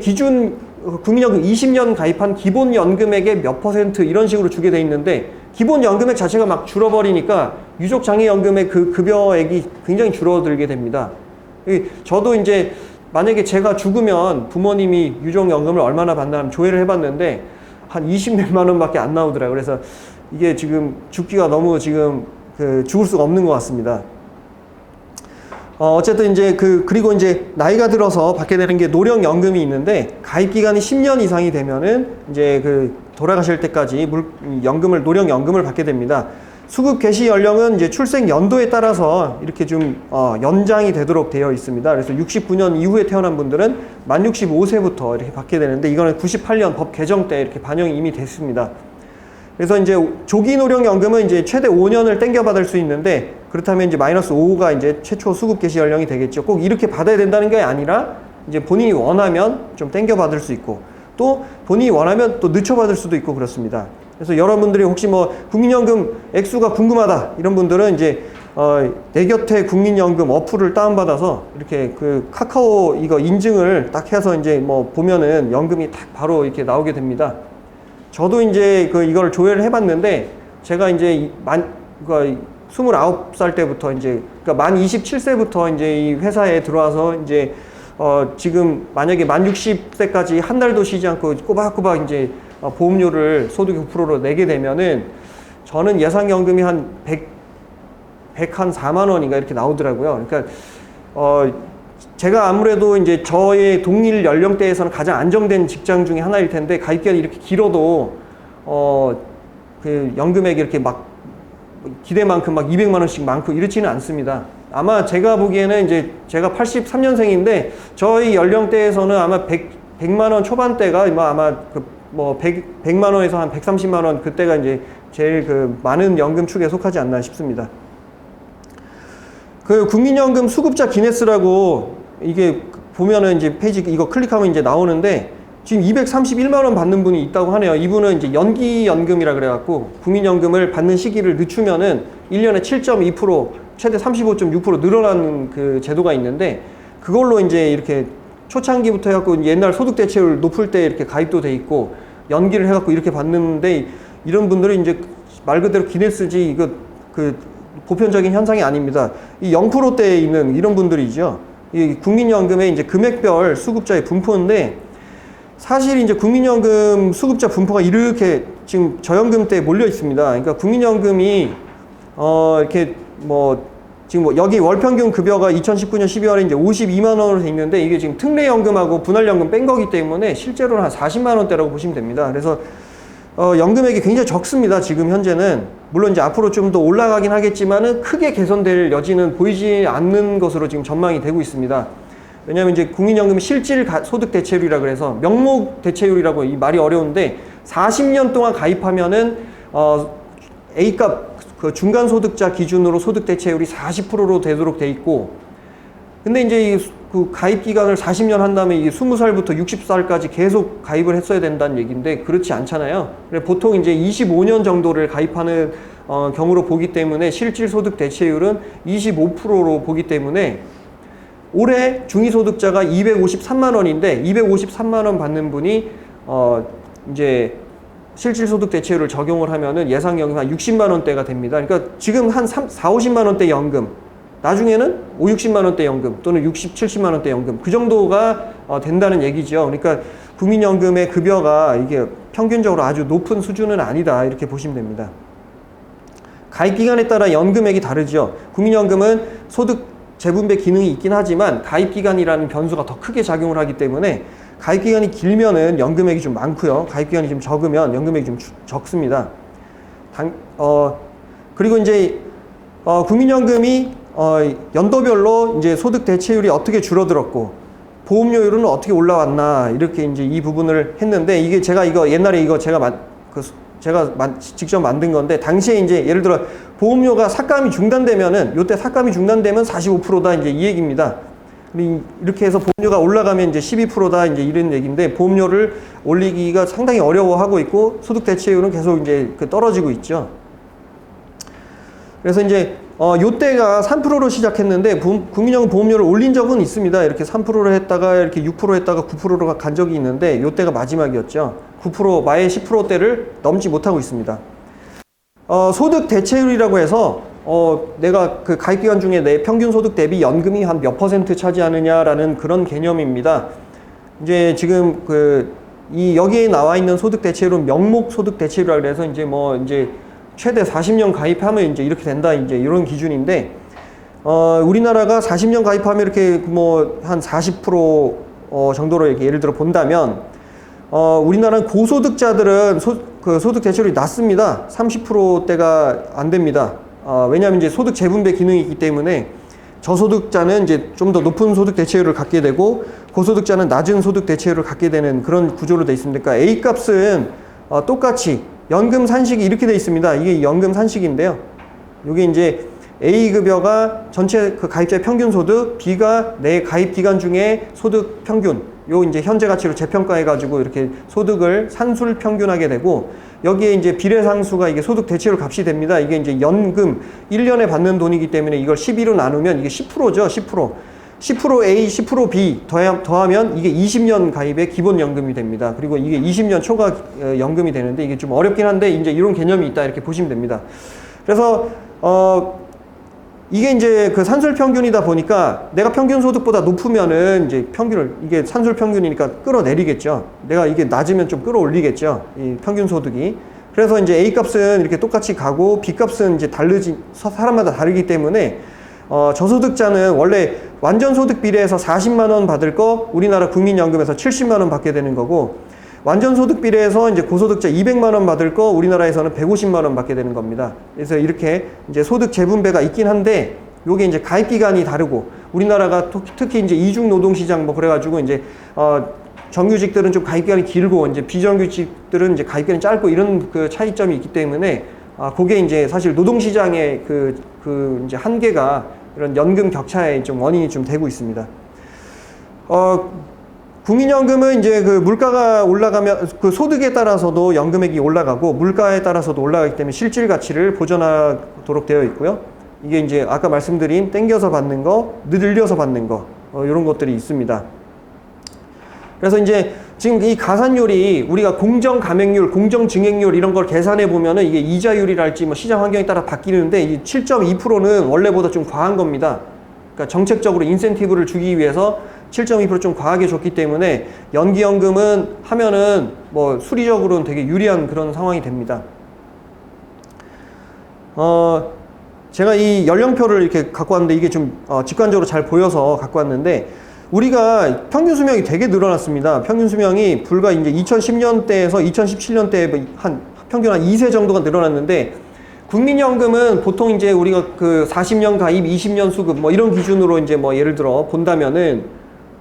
국민연금 20년 가입한 기본연금액의 몇 % 이런 식으로 주게 돼 있는데, 기본연금액 자체가 막 줄어버리니까 유족 장애연금의 급여액이 굉장히 줄어들게 됩니다. 저도 이제 만약에 제가 죽으면 부모님이 유족연금을 얼마나 받나는 조회를 해봤는데 한 20몇만 원밖에 안 나오더라고요. 그래서 이게 지금 죽기가 너무 지금 죽을 수가 없는 것 같습니다. 어쨌든 이제 그리고 이제 나이가 들어서 받게 되는 게 노령연금이 있는데, 가입 기간이 10년 이상이 되면은 이제 돌아가실 때까지 연금을, 노령연금을 받게 됩니다. 수급 개시 연령은 이제 출생 연도에 따라서 이렇게 좀 연장이 되도록 되어 있습니다. 그래서 69년 이후에 태어난 분들은 만 65세부터 이렇게 받게 되는데, 이거는 98년 법 개정 때 이렇게 반영이 이미 됐습니다. 그래서 이제 조기 노령연금은 이제 최대 5년을 땡겨받을 수 있는데, 그렇다면 이제 마이너스 5가 이제 최초 수급 개시 연령이 되겠죠. 꼭 이렇게 받아야 된다는 게 아니라, 이제 본인이 원하면 좀 땡겨받을 수 있고, 또 본인이 원하면 또 늦춰받을 수도 있고 그렇습니다. 그래서 여러분들이 혹시 뭐 국민연금 액수가 궁금하다 이런 분들은 이제 내 곁에 국민연금 어플을 다운받아서 이렇게 카카오 이거 인증을 딱 해서 이제 뭐 보면은 연금이 딱 바로 이렇게 나오게 됩니다. 저도 이제 이걸 조회를 해봤는데, 제가 이제 29살 때부터 이제, 그러니까 만 27세부터 이제 이 회사에 들어와서 이제, 지금 만약에 만 60세까지 한 달도 쉬지 않고 꼬박꼬박 이제 보험료를 소득 9%로 내게 되면은, 저는 예상연금이 한 4만 원인가 이렇게 나오더라고요. 그러니까, 제가 아무래도 이제 저의 동일 연령대에서는 가장 안정된 직장 중에 하나일 텐데, 가입기간이 이렇게 길어도, 연금액이 이렇게 막, 기대만큼 막 200만 원씩 많고 이렇지는 않습니다. 아마 제가 보기에는 이제 제가 83년생인데, 저희 연령대에서는 아마 100만 원 초반대가 아마 100만 원에서 한 130만 원, 그때가 이제 제일 많은 연금 축에 속하지 않나 싶습니다. 국민연금 수급자 기네스라고, 이게 보면은 이제 페이지 이거 클릭하면 이제 나오는데, 지금 231만 원 받는 분이 있다고 하네요. 이분은 이제 연기연금이라 그래갖고, 국민연금을 받는 시기를 늦추면은 1년에 7.2%, 최대 35.6% 늘어나는 제도가 있는데, 그걸로 이제 이렇게 초창기부터 해갖고 옛날 소득 대체율 높을 때 이렇게 가입도 돼 있고, 연기를 해갖고 이렇게 받는데, 이런 분들은 이제 말 그대로 기네스지, 이거 보편적인 현상이 아닙니다. 이 0%대에 있는 이런 분들이죠. 이 국민연금의 이제 금액별 수급자의 분포인데, 사실 이제 국민연금 수급자 분포가 이렇게 지금 저연금 때 몰려 있습니다. 그러니까 국민연금이 이렇게 지금 여기 월평균 급여가 2019년 12월에 이제 52만 원으로 돼 있는데, 이게 지금 특례연금하고 분할연금 뺀 거기 때문에 실제로는 한 40만 원대라고 보시면 됩니다. 그래서 연금액이 굉장히 적습니다. 지금 현재는. 물론 이제 앞으로 좀 더 올라가긴 하겠지만은 크게 개선될 여지는 보이지 않는 것으로 지금 전망이 되고 있습니다. 왜냐하면 이제 국민연금 실질 소득 대체율이라 그래서, 명목 대체율이라고, 이 말이 어려운데, 40년 동안 가입하면은 A값 중간 소득자 기준으로 소득 대체율이 40%로 되도록 돼 있고, 근데 이제 가입 기간을 40년 한 다음에 이게 20살부터 60살까지 계속 가입을 했어야 된다는 얘기인데, 그렇지 않잖아요. 보통 이제 25년 정도를 가입하는 경우로 보기 때문에 실질 소득 대체율은 25%로 보기 때문에, 올해 중위소득자가 253만 원인데 253만 원 받는 분이 이제 실질소득 대체율을 적용을 하면은 예상연금 한 60만 원대가 됩니다. 그러니까 지금 한 4, 50만 원대 연금, 나중에는 5, 60만 원대 연금 또는 60, 70만 원대 연금, 그 정도가 된다는 얘기죠. 그러니까 국민연금의 급여가 이게 평균적으로 아주 높은 수준은 아니다, 이렇게 보시면 됩니다. 가입 기간에 따라 연금액이 다르죠. 국민연금은 소득 재분배 기능이 있긴 하지만 가입 기간이라는 변수가 더 크게 작용을 하기 때문에, 가입 기간이 길면은 연금액이 좀 많고요. 가입 기간이 좀 적으면 연금액이 좀 적습니다. 그리고 이제 국민연금이 연도별로 이제 소득 대체율이 어떻게 줄어들었고 보험료율은 어떻게 올라왔나, 이렇게 이제 이 부분을 했는데, 이게 제가 이거 옛날에 이거 제가 직접 만든 건데, 당시에 이제 예를 들어 보험료가 삭감이 중단되면은, 요때 삭감이 중단되면 45%다 이제 이 얘기입니다. 이렇게 해서 보험료가 올라가면 이제 12%다 이제 이런 얘기인데, 보험료를 올리기가 상당히 어려워하고 있고, 소득 대체율은 계속 이제 떨어지고 있죠. 그래서 이제 요때가 3%로 시작했는데, 국민연금 보험료를 올린 적은 있습니다. 이렇게 3%로 했다가 이렇게 6% 했다가 9%로 간 적이 있는데, 요때가 마지막이었죠. 9%, 마의 10%대를 넘지 못하고 있습니다. 소득 대체율이라고 해서 내가 가입기간 중에 내 평균 소득 대비 연금이 한 몇 % 차지하느냐라는 그런 개념입니다. 이제 지금 여기에 나와 있는 소득 대체율은 명목 소득 대체율이라고 해서, 이제 최대 40년 가입하면 이제 이렇게 된다, 이제 이런 기준인데, 우리나라가 40년 가입하면 이렇게 뭐 한 40% 정도로 이렇게 예를 들어 본다면, 우리나라는 고소득자들은 소득 대체율이 낮습니다. 30%대가 안 됩니다. 왜냐하면 이제 소득 재분배 기능이 있기 때문에 저소득자는 이제 좀 더 높은 소득 대체율을 갖게 되고 고소득자는 낮은 소득 대체율을 갖게 되는 그런 구조로 되어 있습니다. 그러니까 A 값은 똑같이 연금 산식이 이렇게 되어 있습니다. 이게 연금 산식인데요. 이게 이제 A 급여가 전체 그 가입자의 평균 소득, B가 내 가입 기간 중에 소득 평균, 요 이제 현재 가치로 재평가해 가지고 이렇게 소득을 산술 평균하게 되고, 여기에 이제 비례상수가 이게 소득 대체율 값이 됩니다. 이게 이제 연금 1년에 받는 돈이기 때문에 이걸 12로 나누면 이게 10%죠. 10%. 10% A, 10% B 더하면 이게 20년 가입의 기본 연금이 됩니다. 그리고 이게 20년 초과 연금이 되는데, 이게 좀 어렵긴 한데 이제 이런 개념이 있다 이렇게 보시면 됩니다. 그래서 이게 이제 그 산술 평균이다 보니까 내가 평균 소득보다 높으면은 이제 평균을, 이게 산술 평균이니까 끌어내리겠죠. 내가 이게 낮으면 좀 끌어올리겠죠. 이 평균 소득이. 그래서 이제 A 값은 이렇게 똑같이 가고 B 값은 이제 사람마다 다르기 때문에 저소득자는 원래 완전 소득 비례에서 40만 원 받을 거 우리나라 국민연금에서 70만 원 받게 되는 거고, 완전 소득 비례에서 이제 고소득자 200만 원 받을 거 우리나라에서는 150만 원 받게 되는 겁니다. 그래서 이렇게 이제 소득 재분배가 있긴 한데, 요게 이제 가입 기간이 다르고, 우리나라가 특히 이제 이중 노동 시장 뭐 그래가지고 이제 정규직들은 좀 가입 기간이 길고 이제 비정규직들은 이제 가입 기간이 짧고 이런 그 차이점이 있기 때문에 그게 이제 사실 노동 시장의 그 이제 한계가 이런 연금 격차의 좀 원인이 좀 되고 있습니다. 국민연금은 이제 그 물가가 올라가면 그 소득에 따라서도 연금액이 올라가고 물가에 따라서도 올라가기 때문에 실질 가치를 보존하도록 되어 있고요. 이게 이제 아까 말씀드린 땡겨서 받는 거, 늘려서 받는 거, 이런 것들이 있습니다. 그래서 이제 지금 이 가산율이 우리가 공정 감액률, 공정 증액률 이런 걸 계산해 보면은 이게 이자율이랄지 뭐 시장 환경에 따라 바뀌는데, 이 7.2%는 원래보다 좀 과한 겁니다. 그러니까 정책적으로 인센티브를 주기 위해서 7.2% 좀 과하게 줬기 때문에 연기연금은 하면은 뭐 수리적으로는 되게 유리한 그런 상황이 됩니다. 제가 이 연령표를 이렇게 갖고 왔는데 이게 좀 직관적으로 잘 보여서 갖고 왔는데, 우리가 평균 수명이 되게 늘어났습니다. 평균 수명이 불과 이제 2010년대에서 2017년대에 평균 한 2세 정도가 늘어났는데, 국민연금은 보통 이제 우리가 그 40년 가입, 20년 수급 뭐 이런 기준으로 이제 뭐 예를 들어 본다면은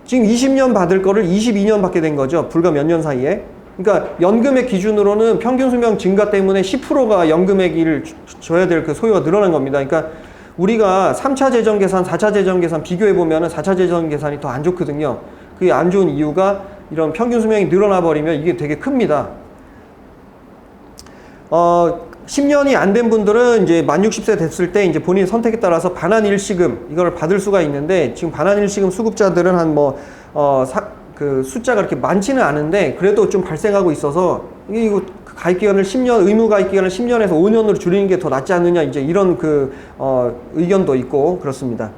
지금 20년 받을 거를 22년 받게 된 거죠. 불과 몇 년 사이에. 그러니까 연금액 기준으로는 평균 수명 증가 때문에 10%가 연금액을 줘야 될 그 소요가 늘어난 겁니다. 그러니까 우리가 3차 재정 계산, 4차 재정 계산 비교해 보면은 4차 재정 계산이 더 안 좋거든요. 그게 안 좋은 이유가 이런 평균 수명이 늘어나 버리면 이게 되게 큽니다. 10년이 안 된 분들은 이제 만 60세 됐을 때 이제 본인 선택에 따라서 반환 일시금 이걸 받을 수가 있는데, 지금 반환 일시금 수급자들은 한 그 숫자가 그렇게 많지는 않은데 그래도 좀 발생하고 있어서 이거 가입 기간을 10년, 의무 가입 기간을 10년에서 5년으로 줄이는 게 더 낫지 않느냐, 이제 이런 의견도 있고 그렇습니다.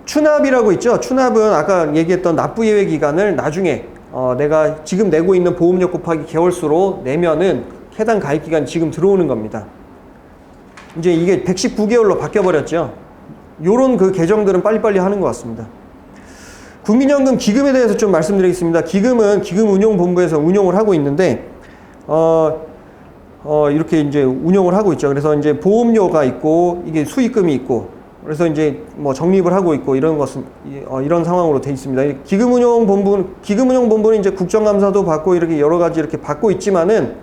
추납이라고 있죠. 추납은 아까 얘기했던 납부 예외 기간을 나중에 내가 지금 내고 있는 보험료 곱하기 개월수로 내면은 해당 가입 기간 지금 들어오는 겁니다. 이제 이게 119개월로 바뀌어 버렸죠. 요런 그 개정들은 빨리빨리 하는 것 같습니다. 국민연금 기금에 대해서 좀 말씀드리겠습니다. 기금은 기금운용본부에서 운용을 하고 있는데, 이렇게 이제 운용을 하고 있죠. 그래서 이제 보험료가 있고, 이게 수익금이 있고, 그래서 이제 뭐 적립을 하고 있고, 이런 것은, 이런 상황으로 돼 있습니다. 기금운용본부는 이제 국정감사도 받고, 이렇게 여러 가지 이렇게 받고 있지만은,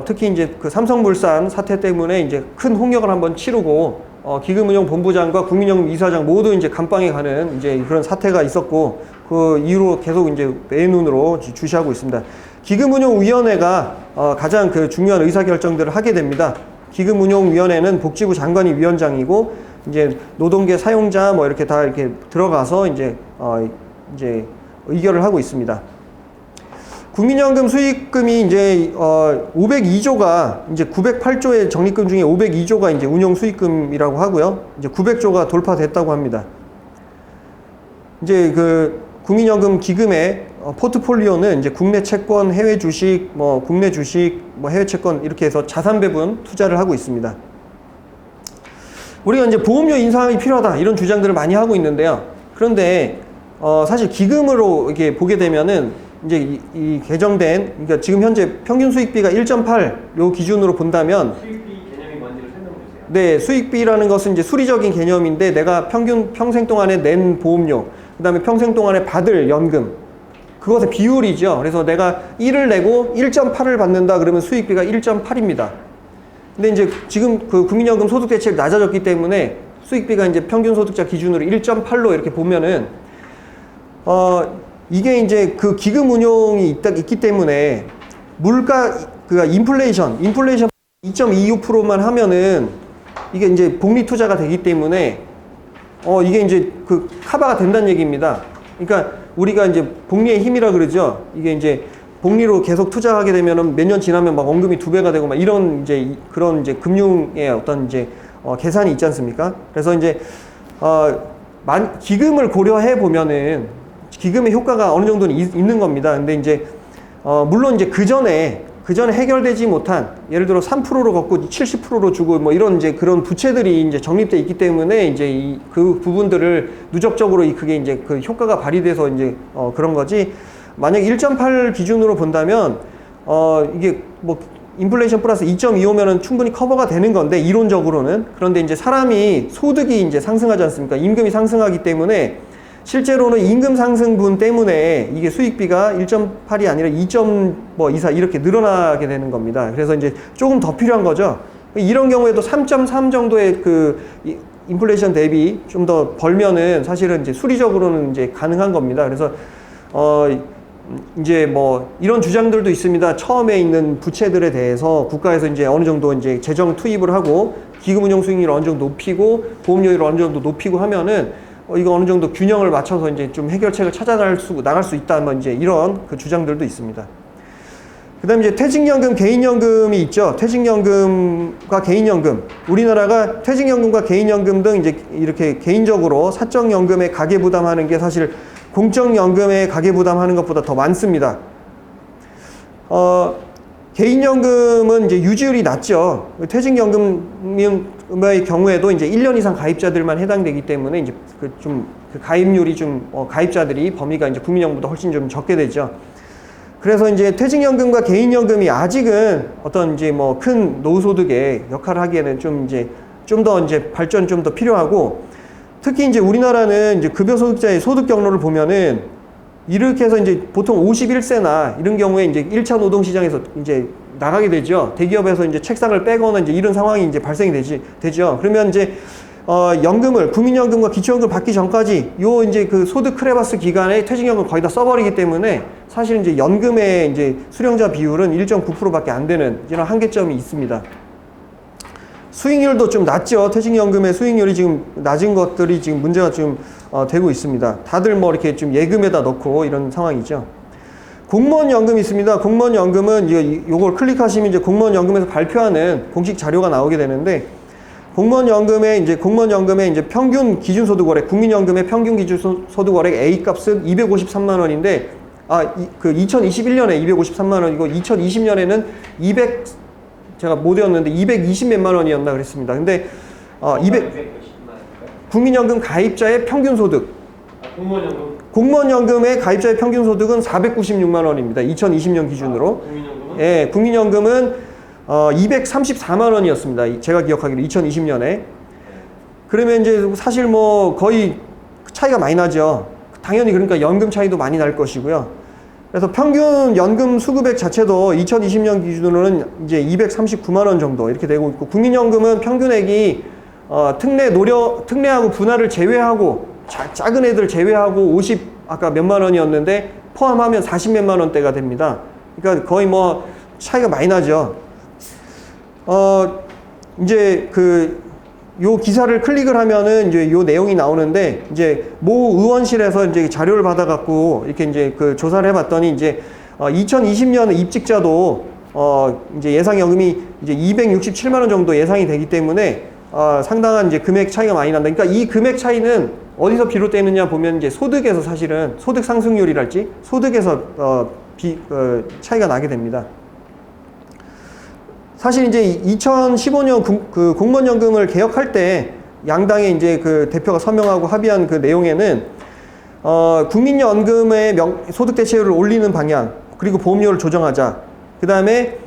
특히 이제 그 삼성물산 사태 때문에 이제 큰 홍역을 한번 치르고, 기금운용본부장과 국민연금 이사장 모두 이제 감방에 가는 이제 그런 사태가 있었고, 그 이후로 계속 이제 매눈으로 주시하고 있습니다. 기금운용위원회가 가장 그 중요한 의사결정들을 하게 됩니다. 기금운용위원회는 복지부 장관이 위원장이고, 이제 노동계 사용자 뭐 이렇게 다 이렇게 들어가서 이제 의결을 하고 있습니다. 국민연금 수익금이 이제 502조가 이제 908조의 적립금 중에 502조가 이제 운용 수익금이라고 하고요. 이제 900조가 돌파됐다고 합니다. 이제 그 국민연금 기금의 포트폴리오는 이제 국내 채권, 해외 주식, 뭐 국내 주식, 뭐 해외 채권 이렇게 해서 자산 배분 투자를 하고 있습니다. 우리가 이제 보험료 인상이 필요하다 이런 주장들을 많이 하고 있는데요. 그런데 사실 기금으로 이렇게 보게 되면은 이제 이 개정된 그러니까 지금 현재 평균 수익비가 1.8 요 기준으로 본다면 수익비 개념이 뭔지를 설명해 주세요. 네, 수익비라는 것은 이제 수리적인 개념인데 내가 평생 동안에 낸 보험료, 그다음에 평생 동안에 받을 연금 그것의 비율이죠. 그래서 내가 1을 내고 1.8을 받는다 그러면 수익비가 1.8입니다. 근데 이제 지금 그 국민연금 소득 대체율이 낮아졌기 때문에 수익비가 이제 평균 소득자 기준으로 1.8로 이렇게 보면은 이게 이제 그 기금 운용이 있기 때문에 물가 그러니까 인플레이션 2.25%만 하면은 이게 이제 복리 투자가 되기 때문에 이게 이제 그 커버가 된다는 얘기입니다. 그러니까 우리가 이제 복리의 힘이라 그러죠. 이게 이제 복리로 계속 투자하게 되면은 몇 년 지나면 막 원금이 2배가 되고 막 이런 이제 그런 이제 금융의 어떤 이제 계산이 있지 않습니까? 그래서 이제 기금을 고려해 보면은 기금의 효과가 어느 정도는 있는 겁니다. 근데 이제 물론 이제 그 전에 해결되지 못한 예를 들어 3%로 걷고 70%로 주고 뭐 이런 이제 그런 부채들이 이제 적립돼 있기 때문에 이제 그 부분들을 누적적으로 그게 이제 그 효과가 발휘돼서 이제 그런 거지. 만약 1.8 기준으로 본다면 이게 뭐 인플레이션 플러스 2.25면은 충분히 커버가 되는 건데 이론적으로는. 그런데 이제 사람이 소득이 이제 상승하지 않습니까? 임금이 상승하기 때문에 실제로는 임금 상승분 때문에 이게 수익비가 1.8이 아니라 2.24 이렇게 늘어나게 되는 겁니다. 그래서 이제 조금 더 필요한 거죠. 이런 경우에도 3.3 정도의 그 인플레이션 대비 좀 더 벌면은 사실은 이제 수리적으로는 이제 가능한 겁니다. 그래서 이제 뭐 이런 주장들도 있습니다. 처음에 있는 부채들에 대해서 국가에서 이제 어느 정도 이제 재정 투입을 하고 기금 운용 수익률을 어느 정도 높이고 보험료율을 어느 정도 높이고 하면은 이거 어느 정도 균형을 맞춰서 이제 좀 해결책을 나갈 수 있다. 뭐 이제 이런 그 주장들도 있습니다. 그 다음에 이제 퇴직연금, 개인연금이 있죠. 퇴직연금과 개인연금. 우리나라가 퇴직연금과 개인연금 등 이제 이렇게 개인적으로 사적연금에 가계부담하는 게 사실 공적연금에 가계부담하는 것보다 더 많습니다. 개인연금은 이제 유지율이 낮죠. 퇴직연금의 경우에도 이제 1년 이상 가입자들만 해당되기 때문에 이제 그 가입률이 가입자들이 범위가 이제 국민연금보다 훨씬 좀 적게 되죠. 그래서 이제 퇴직연금과 개인연금이 아직은 어떤 이제 뭐 큰 노후소득의 역할을 하기에는 좀 더 이제 발전이 좀 더 필요하고 특히 이제 우리나라는 이제 급여소득자의 소득 경로를 보면은 이렇게 해서 이제 보통 51세나 이런 경우에 이제 1차 노동시장에서 이제 나가게 되죠. 대기업에서 이제 책상을 빼거나 이제 이런 상황이 이제 발생이 되죠. 그러면 이제 연금을 국민연금과 기초연금을 받기 전까지 요 이제 그 소득 크레바스 기간에 퇴직연금을 거의 다 써버리기 때문에 사실 이제 연금의 이제 수령자 비율은 1.9%밖에 안 되는 이런 한계점이 있습니다. 수익률도 좀 낮죠. 퇴직연금의 수익률이 지금 낮은 것들이 지금 문제가 좀 되고 있습니다. 다들 뭐 이렇게 좀 예금에다 넣고 이런 상황이죠. 공무원연금이 있습니다. 공무원연금은 요걸 클릭하시면 이제 공무원연금에서 발표하는 공식 자료가 나오게 되는데 공무원연금의 이제 평균 기준소득월액, 국민연금의 평균 기준소득월액 A값은 253만 원인데 그 2021년에 253만 원이고 2020년에는 제가 못 외웠는데 220 몇만 원이었나 그랬습니다. 근데 220만 국민연금 가입자의 평균 소득. 공무원연금의 가입자의 평균 소득은 496만 원입니다. 2020년 기준으로. 국민연금은? 예, 국민연금은 234만 원이었습니다. 제가 기억하기로 2020년에. 그러면 이제 사실 뭐 거의 차이가 많이 나죠. 당연히 그러니까 연금 차이도 많이 날 것이고요. 그래서 평균 연금 수급액 자체도 2020년 기준으로는 이제 239만 원 정도 이렇게 되고 있고 국민연금은 평균액이 특례하고 분할을 제외하고 작은 애들 제외하고 아까 몇만 원이었는데 포함하면 40 몇만 원대가 됩니다. 그러니까 거의 뭐 차이가 많이 나죠. 이제 요 기사를 클릭을 하면은 이제 요 내용이 나오는데 이제 모 의원실에서 이제 자료를 받아갖고 이렇게 이제 그 조사를 해봤더니 이제 2020년 입직자도 이제 예상연금이 이제 267만 원 정도 예상이 되기 때문에 상당한 이제 금액 차이가 많이 난다. 그러니까 이 금액 차이는 어디서 비롯되느냐 보면 이제 소득에서 사실은 소득 상승률이랄지 소득에서 차이가 나게 됩니다. 사실 이제 2015년 그 공무원연금을 개혁할 때 양당의 이제 그 대표가 서명하고 합의한 그 내용에는 국민연금의 소득 대체율을 올리는 방향, 그리고 보험료를 조정하자. 그 다음에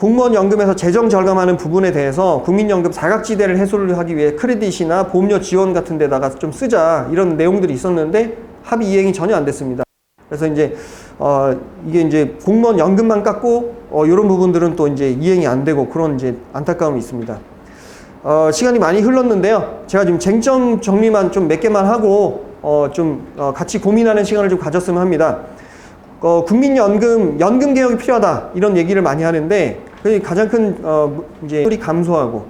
공무원 연금에서 재정 절감하는 부분에 대해서 국민연금 사각지대를 해소를 하기 위해 크레딧이나 보험료 지원 같은 데다가 좀 쓰자, 이런 내용들이 있었는데 합의 이행이 전혀 안 됐습니다. 그래서 이제 이게 이제 공무원 연금만 깎고 이런 부분들은 또 이제 이행이 안 되고 그런 이제 안타까움이 있습니다. 시간이 많이 흘렀는데요. 제가 지금 쟁점 정리만 좀 몇 개만 하고 같이 고민하는 시간을 좀 가졌으면 합니다. 국민연금, 연금 개혁이 필요하다, 이런 얘기를 많이 하는데, 가장 큰, 이제, 율이 감소하고,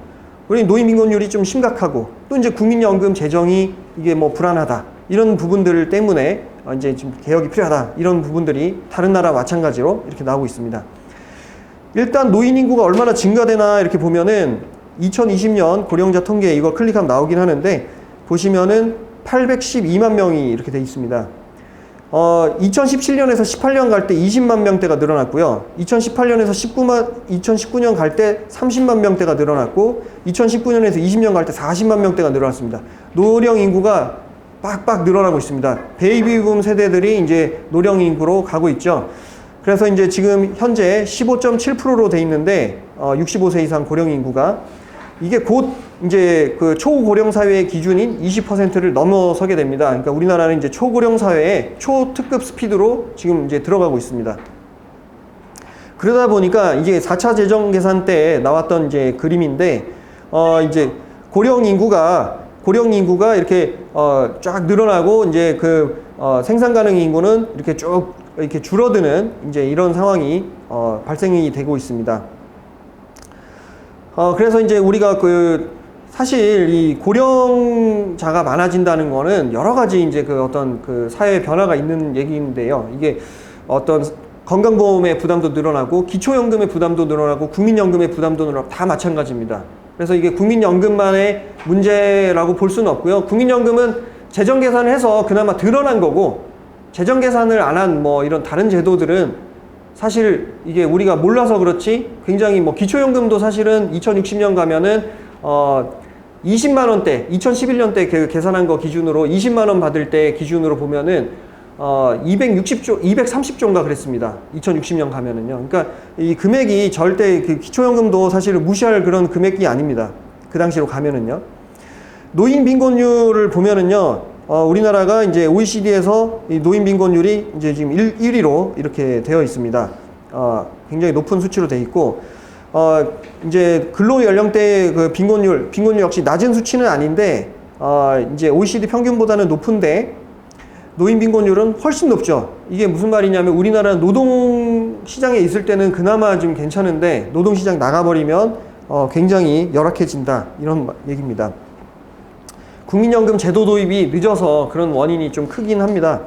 우리 노인빈곤율이 좀 심각하고, 또 이제 국민연금 재정이 이게 뭐 불안하다, 이런 부분들 때문에 이제 좀 개혁이 필요하다, 이런 부분들이 다른 나라와 마찬가지로 이렇게 나오고 있습니다. 일단 노인 인구가 얼마나 증가되나 이렇게 보면은 2020년 고령자 통계 이거 클릭하면 나오긴 하는데, 보시면은 812만 명이 이렇게 돼 있습니다. 2017년에서 18년 갈 때 20만 명대가 늘어났고요. 2018년에서 2019년 갈 때 30만 명대가 늘어났고, 2019년에서 20년 갈 때 40만 명대가 늘어났습니다. 노령 인구가 빡빡 늘어나고 있습니다. 베이비붐 세대들이 이제 노령 인구로 가고 있죠. 그래서 이제 지금 현재 15.7%로 돼 있는데, 65세 이상 고령 인구가 이게 곧 이제 그 초고령 사회의 기준인 20%를 넘어서게 됩니다. 그러니까 우리나라는 이제 초고령 사회에 초특급 스피드로 지금 이제 들어가고 있습니다. 그러다 보니까 이게 4차 재정 계산 때 나왔던 이제 그림인데, 이제 고령 인구가 이렇게 쫙 늘어나고, 이제 그 생산 가능 인구는 이렇게 쭉 이렇게 줄어드는 이제 이런 상황이 발생이 되고 있습니다. 그래서 이제 우리가 사실 이 고령자가 많아진다는 거는 여러 가지 이제 그 어떤 그 사회 변화가 있는 얘기인데요. 이게 어떤 건강보험의 부담도 늘어나고, 기초연금의 부담도 늘어나고, 국민연금의 부담도 늘어나고, 다 마찬가지입니다. 그래서 이게 국민연금만의 문제라고 볼 수는 없고요. 국민연금은 재정 계산을 해서 그나마 드러난 거고, 재정 계산을 안 한 뭐 이런 다른 제도들은 사실 이게 우리가 몰라서 그렇지, 굉장히 뭐 기초연금도 사실은 2060년 가면은 20만 원대, 2011년 때 계산한 거 기준으로 20만 원 받을 때 기준으로 보면은 230조인가 그랬습니다. 2060년 가면은요. 그러니까 이 금액이 절대 그 기초연금도 사실 무시할 그런 금액이 아닙니다. 그 당시로 가면은요. 노인 빈곤율을 보면은요. 우리나라가 이제 OECD에서 이 노인 빈곤율이 이제 지금 1위로 이렇게 되어 있습니다. 굉장히 높은 수치로 되어 있고, 이제 근로 연령대 그 빈곤율 역시 낮은 수치는 아닌데, 이제 OECD 평균보다는 높은데, 노인 빈곤율은 훨씬 높죠. 이게 무슨 말이냐면, 우리나라는 노동 시장에 있을 때는 그나마 좀 괜찮은데, 노동 시장 나가버리면 굉장히 열악해진다, 이런 얘기입니다. 국민연금 제도 도입이 늦어서 그런 원인이 좀 크긴 합니다.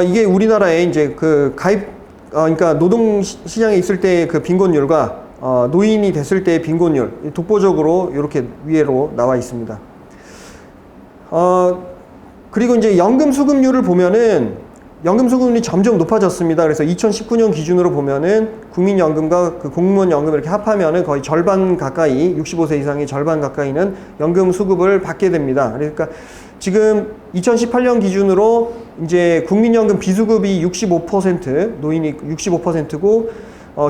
이게 우리나라의 이제 그 그러니까 노동 시장에 있을 때의 그 빈곤율과 노인이 됐을 때의 빈곤율, 독보적으로 이렇게 위로 나와 있습니다. 그리고 이제 연금 수급률을 보면은 연금 수급률이 점점 높아졌습니다. 그래서 2019년 기준으로 보면은 국민연금과 그 공무원 연금 이렇게 합하면은 거의 절반 가까이, 65세 이상의 절반 가까이는 연금 수급을 받게 됩니다. 그러니까 지금 2018년 기준으로 이제 국민연금 비수급이 65%, 노인이 65%고,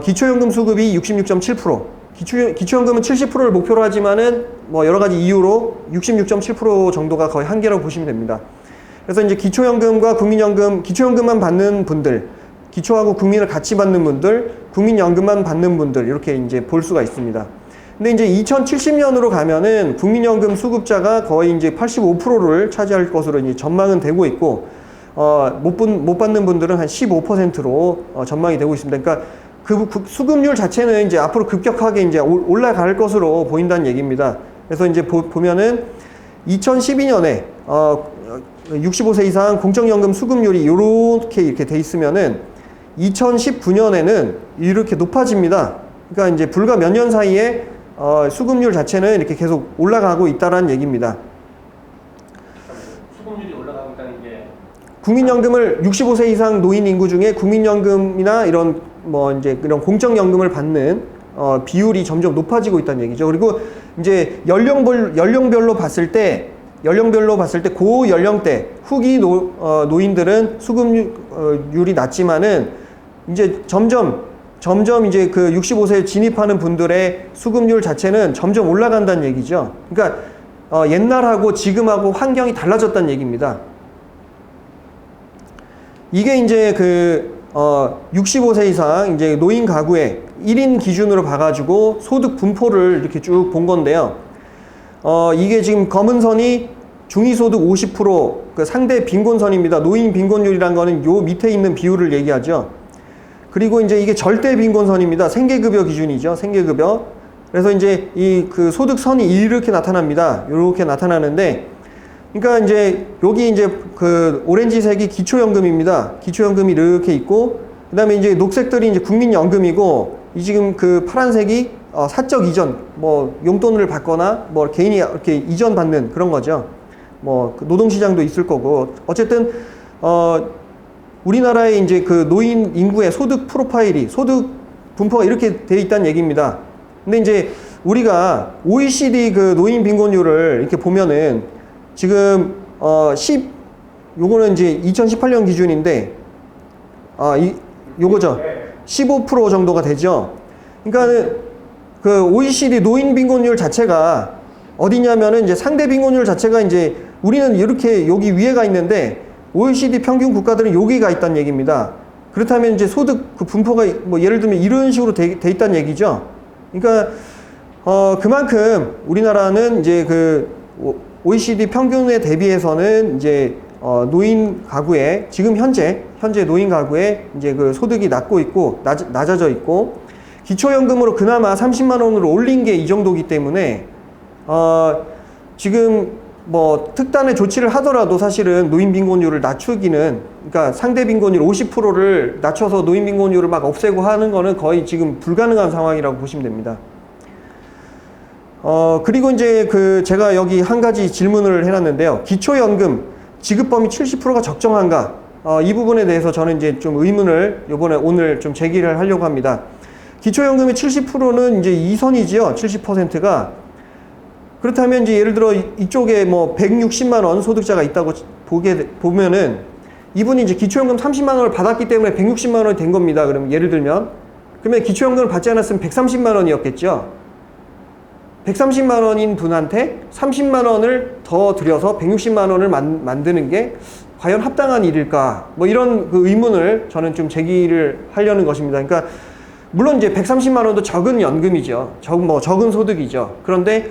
기초연금 수급이 66.7%, 기초연금은 70%를 목표로 하지만은 뭐 여러 가지 이유로 66.7% 정도가 거의 한계라고 보시면 됩니다. 그래서 이제 기초연금과 국민연금, 기초연금만 받는 분들, 기초하고 국민을 같이 받는 분들, 국민연금만 받는 분들, 이렇게 이제 볼 수가 있습니다. 근데 이제 2070년으로 가면은 국민연금 수급자가 거의 이제 85%를 차지할 것으로 이제 전망은 되고 있고, 못 받는 분들은 한 15%로 전망이 되고 있습니다. 그러니까 그 수급률 자체는 이제 앞으로 급격하게 이제 올라갈 것으로 보인다는 얘기입니다. 그래서 이제 보면은 2012년에 65세 이상 공적연금 수급률이 이렇게 돼 있으면은 2019년에는 이렇게 높아집니다. 그러니까 이제 불과 몇 년 사이에 수급률 자체는 이렇게 계속 올라가고 있다라는 얘기입니다. 수급률이 올라가고 있다는 게, 국민연금을 65세 이상 노인 인구 중에 국민연금이나 이런 뭐 이제 이런 공적연금을 받는 비율이 점점 높아지고 있다는 얘기죠. 그리고 이제 연령별로 봤을 때 고연령대 후기 노인들은 수급률이 낮지만은 이제 점점 이제 그 65세에 진입하는 분들의 수급률 자체는 점점 올라간다는 얘기죠. 그러니까 옛날하고 지금하고 환경이 달라졌다는 얘기입니다. 이게 이제 65세 이상 이제 노인 가구의 1인 기준으로 봐가지고 소득 분포를 이렇게 쭉 본 건데요. 이게 지금 검은 선이 중위소득 50%, 그 상대 빈곤선입니다. 노인 빈곤율이란 거는 요 밑에 있는 비율을 얘기하죠. 그리고 이제 이게 절대 빈곤선입니다. 생계급여 기준이죠. 생계급여. 그래서 이제 이 그 소득선이 이렇게 나타납니다. 이렇게 나타나는데, 그러니까 이제 여기 이제 그 오렌지색이 기초연금입니다. 기초연금이 이렇게 있고, 그 다음에 이제 녹색들이 이제 국민연금이고, 이 지금 그 파란색이 사적 이전, 뭐 용돈을 받거나 뭐 개인이 이렇게 이전 받는 그런 거죠. 뭐 노동시장도 있을 거고, 어쨌든 우리나라의 이제 그 노인 인구의 소득 프로파일이, 소득 분포가 이렇게 돼 있다는 얘기입니다. 근데 이제 우리가 OECD 그 노인 빈곤율을 이렇게 보면은 지금 요거는 이제 2018년 기준인데 요거죠. 15% 정도가 되죠. 그러니까는 그 OECD 노인 빈곤율 자체가 어디냐면은 이제 상대 빈곤율 자체가 이제 우리는 이렇게 여기 위에가 있는데 OECD 평균 국가들은 여기가 있다는 얘기입니다. 그렇다면 이제 소득 그 분포가 뭐 예를 들면 이런 식으로 돼 있다는 얘기죠. 그러니까 그만큼 우리나라는 이제 그 OECD 평균에 대비해서는 이제 노인 가구에 지금 현재 노인 가구에 이제 그 소득이 낮고 있고 낮아져 있고, 기초연금으로 그나마 30만 원으로 올린 게 이 정도기 때문에 지금 뭐 특단의 조치를 하더라도 사실은 노인 빈곤율을 낮추기는, 그러니까 상대 빈곤율 50%를 낮춰서 노인 빈곤율을 막 없애고 하는 거는 거의 지금 불가능한 상황이라고 보시면 됩니다. 그리고 이제 그 제가 여기 한 가지 질문을 해놨는데요. 기초연금 지급 범위 70%가 적정한가? 이 부분에 대해서 저는 이제 좀 의문을 오늘 좀 제기를 하려고 합니다. 기초연금의 70%는 이제 2선이지요. 70%가. 그렇다면 이제 예를 들어 이쪽에 뭐 160만 원 소득자가 있다고 보면은 이분이 이제 기초연금 30만 원을 받았기 때문에 160만 원이 된 겁니다. 그러면 예를 들면 그러면 기초연금을 받지 않았으면 130만 원이었겠죠. 130만 원인 분한테 30만 원을 더 들여서 160만 원을 만드는 게 과연 합당한 일일까? 뭐 이런 그 의문을 저는 좀 제기를 하려는 것입니다. 그러니까 물론 이제 130만 원도 적은 연금이죠. 적은 소득이죠. 그런데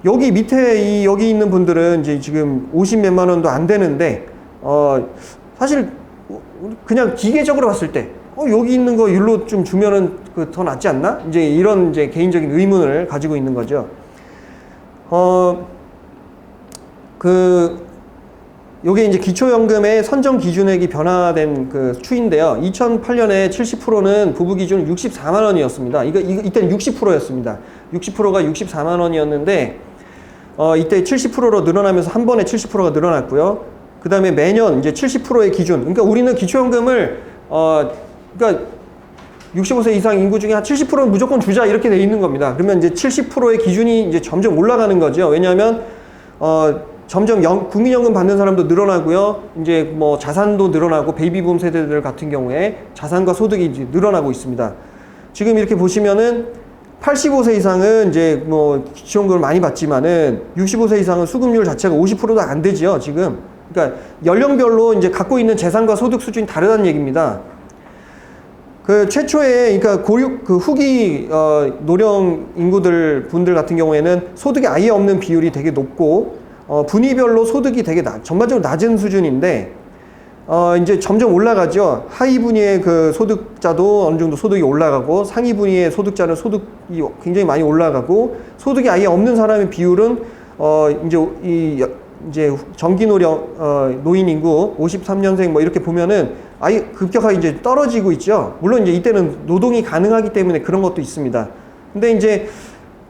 여기 밑에 여기 있는 분들은 이제 지금 50몇만 원도 안 되는데, 사실 그냥 기계적으로 봤을 때, 여기 있는 거 율로 좀 주면은 더 낫지 않나? 이제 이런 이제 개인적인 의문을 가지고 있는 거죠. 요게 이제 기초연금의 선정 기준액이 변화된 그 추인데요. 2008년에 70%는 부부 기준 64만 원이었습니다. 이때는 60%였습니다. 60%가 64만 원이었는데, 이때 70%로 늘어나면서 한 번에 70%가 늘어났고요. 그 다음에 매년 이제 70%의 기준. 그러니까 우리는 기초연금을, 그러니까 65세 이상 인구 중에 한 70%는 무조건 주자 이렇게 돼 있는 겁니다. 그러면 이제 70%의 기준이 이제 점점 올라가는 거죠. 왜냐하면, 점점 국민연금 받는 사람도 늘어나고요. 이제 뭐 자산도 늘어나고 베이비붐 세대들 같은 경우에 자산과 소득이 이제 늘어나고 있습니다. 지금 이렇게 보시면은 85세 이상은 이제 뭐 기초연금을 많이 받지만은 65세 이상은 수급률 자체가 50%도 안 되지요, 지금. 그러니까 연령별로 이제 갖고 있는 재산과 소득 수준이 다르다는 얘기입니다. 그 최초에 그러니까 그 후기 노령 분들 같은 경우에는 소득이 아예 없는 비율이 되게 높고 분위별로 소득이 되게 전반적으로 낮은 수준인데 이제 점점 올라가죠. 하위 분위의 그 소득자도 어느 정도 소득이 올라가고 상위 분위의 소득자는 소득이 굉장히 많이 올라가고 소득이 아예 없는 사람의 비율은 이제 정기 노인 인구 53년생 뭐 이렇게 보면은 아예 급격하게 이제 떨어지고 있죠. 물론 이제 이때는 노동이 가능하기 때문에 그런 것도 있습니다. 근데 이제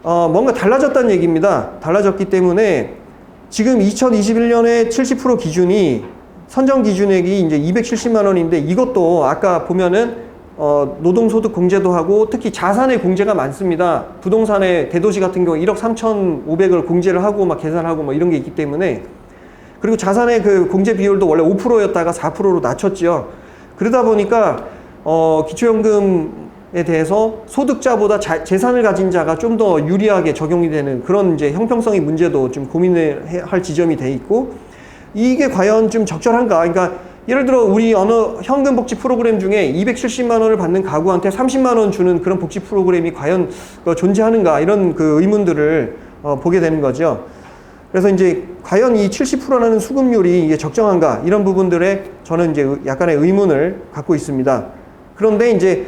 뭔가 달라졌다는 얘기입니다. 달라졌기 때문에 지금 2021년에 70% 기준이 선정 기준액이 이제 270만 원인데 이것도 아까 보면은 노동소득 공제도 하고 특히 자산의 공제가 많습니다. 부동산의 대도시 같은 경우 1억 3,500을 공제를 하고 막 계산하고 뭐 이런 게 있기 때문에 그리고 자산의 그 공제 비율도 원래 5%였다가 4%로 낮췄지요. 그러다 보니까 기초연금에 대해서 소득자보다 재산을 가진 자가 좀 더 유리하게 적용이 되는 그런 이제 형평성의 문제도 좀 고민을 할 지점이 돼 있고 이게 과연 좀 적절한가? 그러니까 예를 들어 우리 어느 현금 복지 프로그램 중에 270만 원을 받는 가구한테 30만 원 주는 그런 복지 프로그램이 과연 존재하는가 이런 그 의문들을 보게 되는 거죠. 그래서 이제 과연 이 70%라는 수급률이 이게 적정한가 이런 부분들에 저는 이제 약간의 의문을 갖고 있습니다. 그런데 이제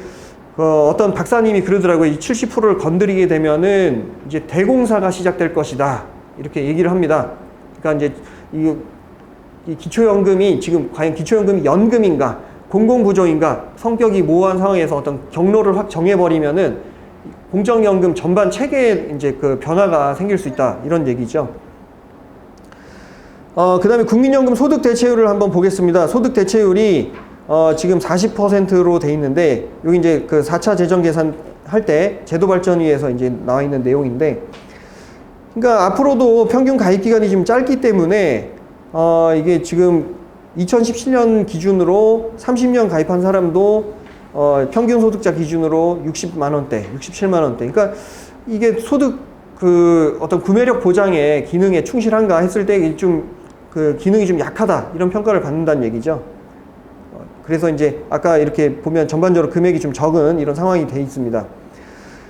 어떤 박사님이 그러더라고요. 이 70%를 건드리게 되면은 이제 대공사가 시작될 것이다 이렇게 얘기를 합니다. 그러니까 이제 이 기초연금이 지금 과연 기초연금이 연금인가 공공부조인가 성격이 모호한 상황에서 어떤 경로를 확 정해버리면은 공적연금 전반 체계에 이제 그 변화가 생길 수 있다 이런 얘기죠. 그 다음에 국민연금 소득 대체율을 한번 보겠습니다. 소득 대체율이 지금 40%로 돼 있는데 여기 이제 그 4차 재정 계산 할 때 제도발전위에서 이제 나와 있는 내용인데 그러니까 앞으로도 평균 가입 기간이 좀 짧기 때문에 이게 지금 2017년 기준으로 30년 가입한 사람도 평균 소득자 기준으로 60만 원대, 67만 원대. 그러니까 이게 소득 그 어떤 구매력 보장의 기능에 충실한가 했을 때 좀 그 기능이 좀 약하다 이런 평가를 받는다는 얘기죠. 그래서 이제 아까 이렇게 보면 전반적으로 금액이 좀 적은 이런 상황이 돼 있습니다.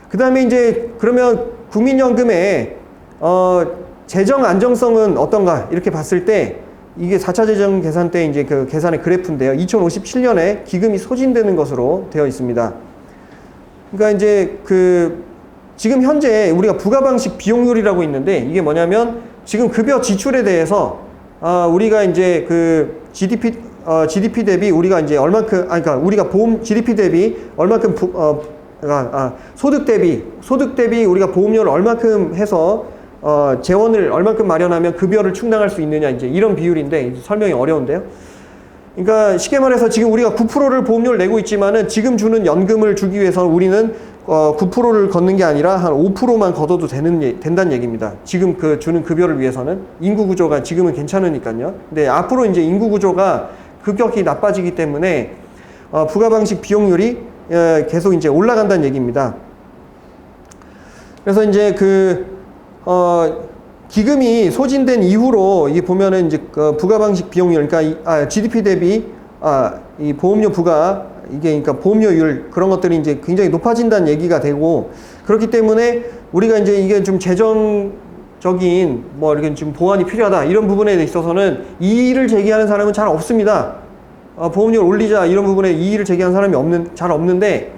그 다음에 이제 그러면 국민연금의 재정 안정성은 어떤가 이렇게 봤을 때 이게 4차 재정 계산 때 이제 그 계산의 그래프인데요. 2057년에 기금이 소진되는 것으로 되어 있습니다. 그러니까 이제 그 지금 현재 우리가 부가방식 비용률이라고 있는데 이게 뭐냐면 지금 급여 지출에 대해서 우리가 이제 그 GDP 대비 우리가 이제 얼만큼 그러니까 우리가 보험 GDP 대비 얼만큼 소득 대비 우리가 보험료를 얼만큼 해서 재원을 얼만큼 마련하면 급여를 충당할 수 있느냐 이제 이런 비율인데 설명이 어려운데요. 그러니까 쉽게 말해서 지금 우리가 9%를 보험료를 내고 있지만은 지금 주는 연금을 주기 위해서는 우리는 9%를 걷는 게 아니라 한 5%만 걷어도 된다는 얘기입니다. 지금 그 주는 급여를 위해서는 인구 구조가 지금은 괜찮으니까요. 근데 앞으로 이제 인구 구조가 급격히 나빠지기 때문에 부가방식 비용률이 계속 이제 올라간다는 얘기입니다. 그래서 이제 기금이 소진된 이후로 이게 보면은 이제 부가방식 비용률, 그러니까 GDP 대비 이 보험료 부가 이게 그러니까 보험료율 그런 것들이 이제 굉장히 높아진다는 얘기가 되고 그렇기 때문에 우리가 이제 이게 좀 재정적인 뭐 이렇게 좀 보완이 필요하다 이런 부분에 있어서는 이의를 제기하는 사람은 잘 없습니다. 보험료를 올리자 이런 부분에 이의를 제기하는 사람이 잘 없는데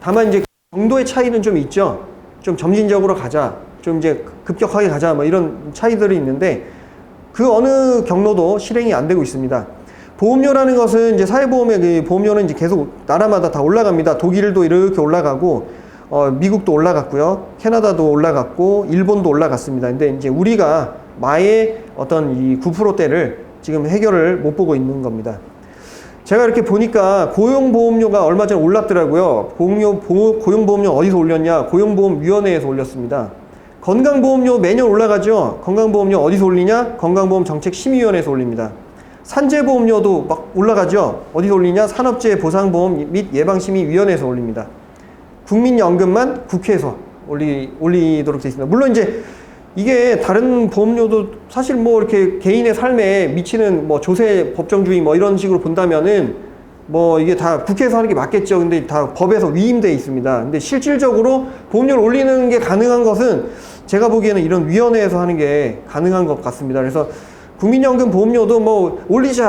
다만 이제 정도의 차이는 좀 있죠. 좀 점진적으로 가자. 좀 이제 급격하게 가자 뭐 이런 차이들이 있는데 그 어느 경로도 실행이 안 되고 있습니다. 보험료라는 것은 이제 사회보험의 그 보험료는 이제 계속 나라마다 다 올라갑니다. 독일도 이렇게 올라가고 미국도 올라갔고요. 캐나다도 올라갔고 일본도 올라갔습니다. 근데 이제 우리가 마의 어떤 이 9%대를 지금 해결을 못 보고 있는 겁니다. 제가 이렇게 보니까 고용보험료가 얼마 전에 올랐더라고요. 고용보험료 어디서 올렸냐? 고용보험위원회에서 올렸습니다. 건강보험료 매년 올라가죠. 건강보험료 어디서 올리냐? 건강보험정책심의위원회에서 올립니다. 산재보험료도 막 올라가죠. 어디서 올리냐? 산업재해보상보험 및 예방심의위원회에서 올립니다. 국민연금만 국회에서 올리도록 되어 있습니다. 물론 이제 이게 다른 보험료도 사실 뭐 이렇게 개인의 삶에 미치는 뭐 조세 법정주의 뭐 이런 식으로 본다면은 뭐 이게 다 국회에서 하는 게 맞겠죠. 근데 다 법에서 위임되어 있습니다. 근데 실질적으로 보험료를 올리는 게 가능한 것은 제가 보기에는 이런 위원회에서 하는 게 가능한 것 같습니다. 그래서 국민연금 보험료도 뭐 올리지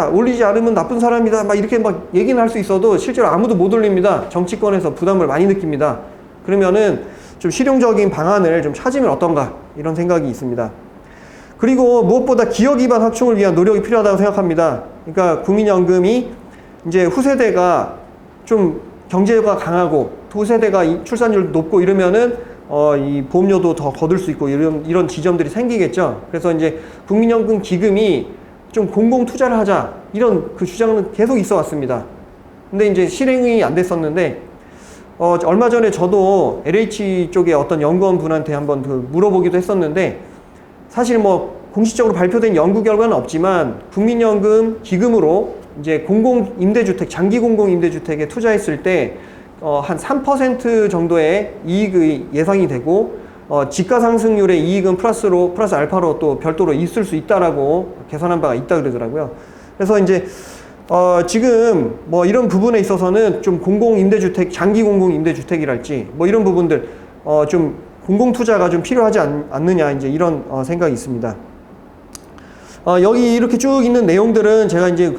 않으면 나쁜 사람이다 막 이렇게 막 얘기는 할 수 있어도 실제로 아무도 못 올립니다. 정치권에서 부담을 많이 느낍니다. 그러면은 좀 실용적인 방안을 좀 찾으면 어떤가 이런 생각이 있습니다. 그리고 무엇보다 기여 기반 확충을 위한 노력이 필요하다고 생각합니다. 그러니까 국민연금이 이제 후세대가 좀 경제가 강하고 후세대가 출산율 높고 이러면은 이 보험료도 더 거둘 수 있고 이런 지점들이 생기겠죠. 그래서 이제 국민연금 기금이 좀 공공 투자를 하자 이런 그 주장은 계속 있어 왔습니다. 근데 이제 실행이 안 됐었는데 얼마 전에 저도 LH 쪽에 어떤 연구원 분한테 한번 물어보기도 했었는데, 사실 뭐 공식적으로 발표된 연구 결과는 없지만 국민연금 기금으로 이제 공공임대주택, 장기 공공임대주택에 투자했을 때 한 3% 정도의 이익이 예상이 되고, 지가 상승률의 이익은 플러스 알파로 또 별도로 있을 수 있다라고 계산한 바가 있다 그러더라고요. 그래서 이제 지금 뭐 이런 부분에 있어서는 좀 공공임대주택, 장기 공공임대주택이랄지 뭐 이런 부분들 좀 공공투자가 좀 필요하지 않느냐, 이제 이런 생각이 있습니다. 여기 이렇게 쭉 있는 내용들은 제가 이제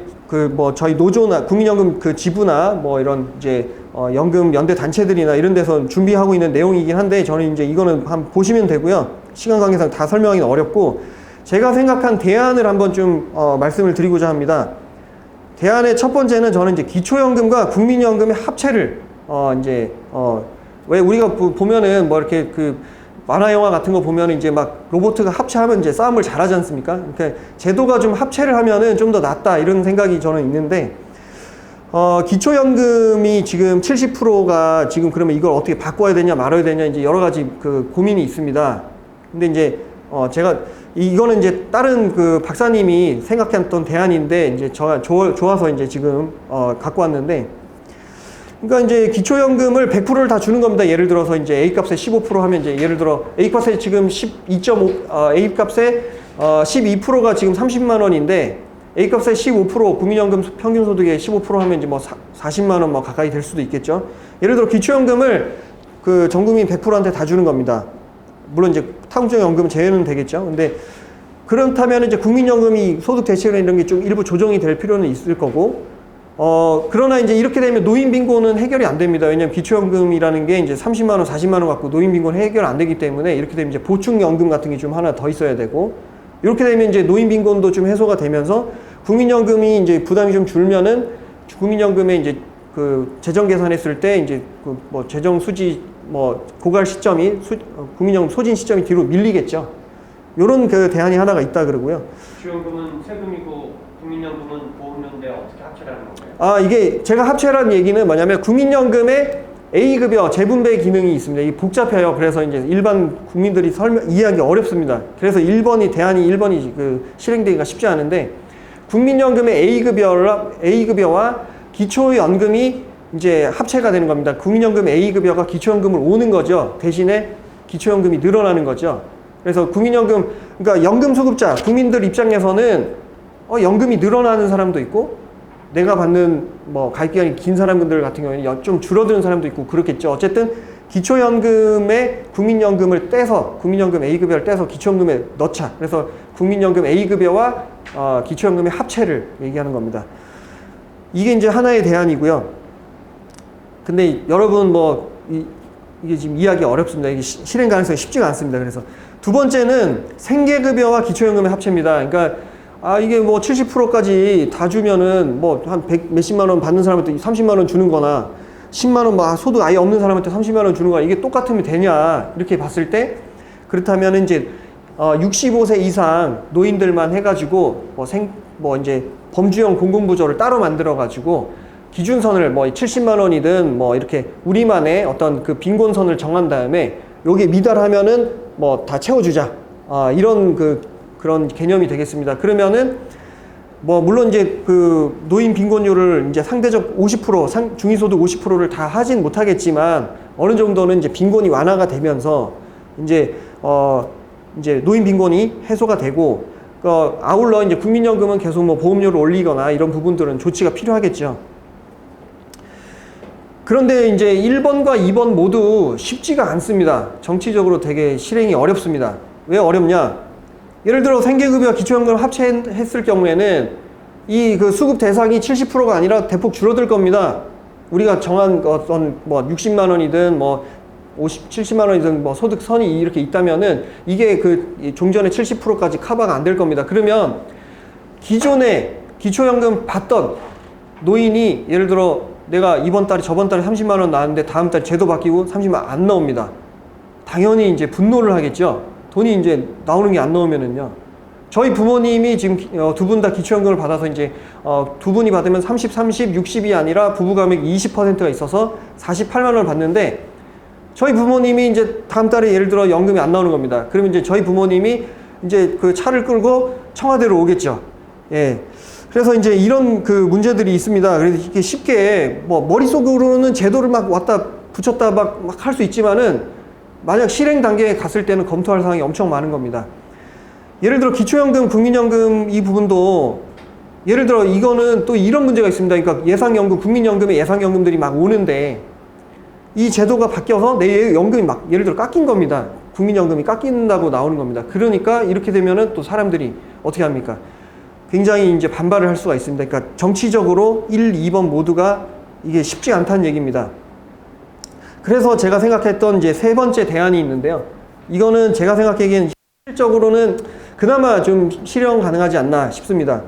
저희 노조나 국민연금 지부나 뭐 이런 이제 연금 연대 단체들이나 이런 데서 준비하고 있는 내용이긴 한데, 저는 이제 이거는 한번 보시면 되고요. 시간 관계상 다 설명하기는 어렵고, 제가 생각한 대안을 한번 좀 말씀을 드리고자 합니다. 대안의 첫 번째는 저는 이제 기초연금과 국민연금의 합체를 왜 우리가 보면은 뭐 이렇게 만화 영화 같은 거 보면은 이제 막 로봇가 합체하면 이제 싸움을 잘하지 않습니까? 그러니까 제도가 좀 합체를 하면은 좀 더 낫다, 이런 생각이 저는 있는데, 기초연금이 지금 70%가 지금 그러면 이걸 어떻게 바꿔야 되냐 말아야 되냐, 이제 여러 가지 고민이 있습니다. 근데 이제 제가 이거는 이제 다른 박사님이 생각했던 대안인데, 이제 저가 좋아서 이제 지금 갖고 왔는데, 그러니까 이제 기초연금을 100%를 다 주는 겁니다. 예를 들어서 이제 A값에 15% 하면, 이제 예를 들어 A값에 지금 12.5, A값에 12%가 지금 30만 원인데, A값에 15%, 국민연금 평균소득의 15% 하면 이제 뭐 40만 원 뭐 가까이 될 수도 있겠죠. 예를 들어 기초연금을 전 국민 100%한테 다 주는 겁니다. 물론 이제 타국적연금 제외는 되겠죠. 근데 그렇다면 이제 국민연금이 소득 대체율 이런 게 좀 일부 조정이 될 필요는 있을 거고, 그러나 이제 이렇게 되면 노인 빈곤은 해결이 안 됩니다. 왜냐면 기초연금이라는 게 이제 30만 원, 40만 원 갖고 노인 빈곤 해결 안 되기 때문에, 이렇게 되면 이제 보충연금 같은 게 좀 하나 더 있어야 되고, 이렇게 되면 이제 노인 빈곤도 좀 해소가 되면서 국민연금이 이제 부담이 좀 줄면은 국민연금에 이제 재정 계산했을 때 이제 뭐 재정 수지 뭐 고갈 시점이 국민연금 소진 시점이 뒤로 밀리겠죠. 요런 대안이 하나가 있다 그러고요. 기초연금은 세금이고 국민연금은 보험료인데 어떻게 합체라는 건가요? 이게 제가 합체라는 얘기는 뭐냐면, 국민연금에 A급여 재분배 기능이 있습니다. 이게 복잡해요. 그래서 이제 일반 국민들이 이해하기 어렵습니다. 그래서 대안이 1번이 실행되기가 쉽지 않은데, 국민연금의 A급여와 기초연금이 이제 합체가 되는 겁니다. 국민연금 A급여가 기초연금을 오는 거죠. 대신에 기초연금이 늘어나는 거죠. 그래서 국민연금, 그러니까 연금수급자, 국민들 입장에서는 연금이 늘어나는 사람도 있고, 내가 받는 뭐 가입기간이 긴 사람들 같은 경우에는 좀 줄어드는 사람도 있고 그렇겠죠. 어쨌든 기초연금에 국민연금을 떼서, 국민연금 A급여를 떼서 기초연금에 넣자. 그래서 국민연금 A급여와 기초연금의 합체를 얘기하는 겁니다. 이게 이제 하나의 대안이고요. 근데 여러분 이게 지금 이해하기 어렵습니다. 이게 실행 가능성이 쉽지가 않습니다. 그래서 두 번째는 생계급여와 기초연금의 합체입니다. 그러니까 이게 뭐 70%까지 다 주면은 뭐 한 100 몇십만 원 받는 사람한테 30만 원 주는 거나, 10만 원 막 소득 아예 없는 사람한테 30만 원 주는 거나, 이게 똑같으면 되냐, 이렇게 봤을 때, 그렇다면 이제 65세 이상 노인들만 해가지고 이제 범주형 공공부조를 따로 만들어가지고 기준선을 뭐 70만 원이든 뭐 이렇게 우리만의 어떤 빈곤선을 정한 다음에 여기에 미달하면은 뭐 다 채워주자, 이런 그런 개념이 되겠습니다. 그러면은 뭐 물론 이제 노인 빈곤율을 이제 상대적 50%, 중위소득 50%를 다 하진 못하겠지만, 어느 정도는 이제 빈곤이 완화가 되면서 이제 노인 빈곤이 해소가 되고, 아울러 이제 국민연금은 계속 뭐 보험료를 올리거나 이런 부분들은 조치가 필요하겠죠. 그런데 이제 1번과 2번 모두 쉽지가 않습니다. 정치적으로 되게 실행이 어렵습니다. 왜 어렵냐? 예를 들어 생계급여와 기초연금 합체했을 경우에는 이 수급 대상이 70%가 아니라 대폭 줄어들 겁니다. 우리가 정한 어떤 뭐 60만 원이든 뭐 70만 원이든 뭐 소득선이 이렇게 있다면은 이게 종전에 70%까지 커버가 안 될 겁니다. 그러면 기존에 기초연금 받던 노인이, 예를 들어 내가 이번 달에 저번 달에 30만 원 나왔는데 다음 달 제도 바뀌고 30만 원 안 나옵니다. 당연히 이제 분노를 하겠죠. 돈이 이제 나오는 게 안 나오면은요. 저희 부모님이 지금 두 분 다 기초연금을 받아서 이제 두 분이 받으면 30, 30, 60이 아니라 부부 감액 20%가 있어서 48만 원을 받는데 저희 부모님이 이제 다음 달에 예를 들어 연금이 안 나오는 겁니다. 그러면 이제 저희 부모님이 이제 그 차를 끌고 청와대로 오겠죠. 예. 그래서 이제 이런 그 문제들이 있습니다. 그래서 이게 쉽게 뭐 머릿속으로는 제도를 막 왔다 붙였다 막 할 수 있지만은 만약 실행 단계에 갔을 때는 검토할 사항이 엄청 많은 겁니다. 예를 들어 기초연금, 국민연금 이 부분도 예를 들어 이거는 또 이런 문제가 있습니다. 그러니까 예상연금, 국민연금에 예상연금들이 막 오는데 이 제도가 바뀌어서 내 연금이 막 예를 들어 깎인 겁니다. 국민연금이 깎인다고 나오는 겁니다. 그러니까 이렇게 되면은 또 사람들이 어떻게 합니까? 굉장히 이제 반발을 할 수가 있습니다. 그러니까 정치적으로 1, 2번 모두가 이게 쉽지 않다는 얘기입니다. 그래서 제가 생각했던 이제 세 번째 대안이 있는데요. 이거는 제가 생각하기에는 실질적으로는 그나마 좀 실현 가능하지 않나 싶습니다.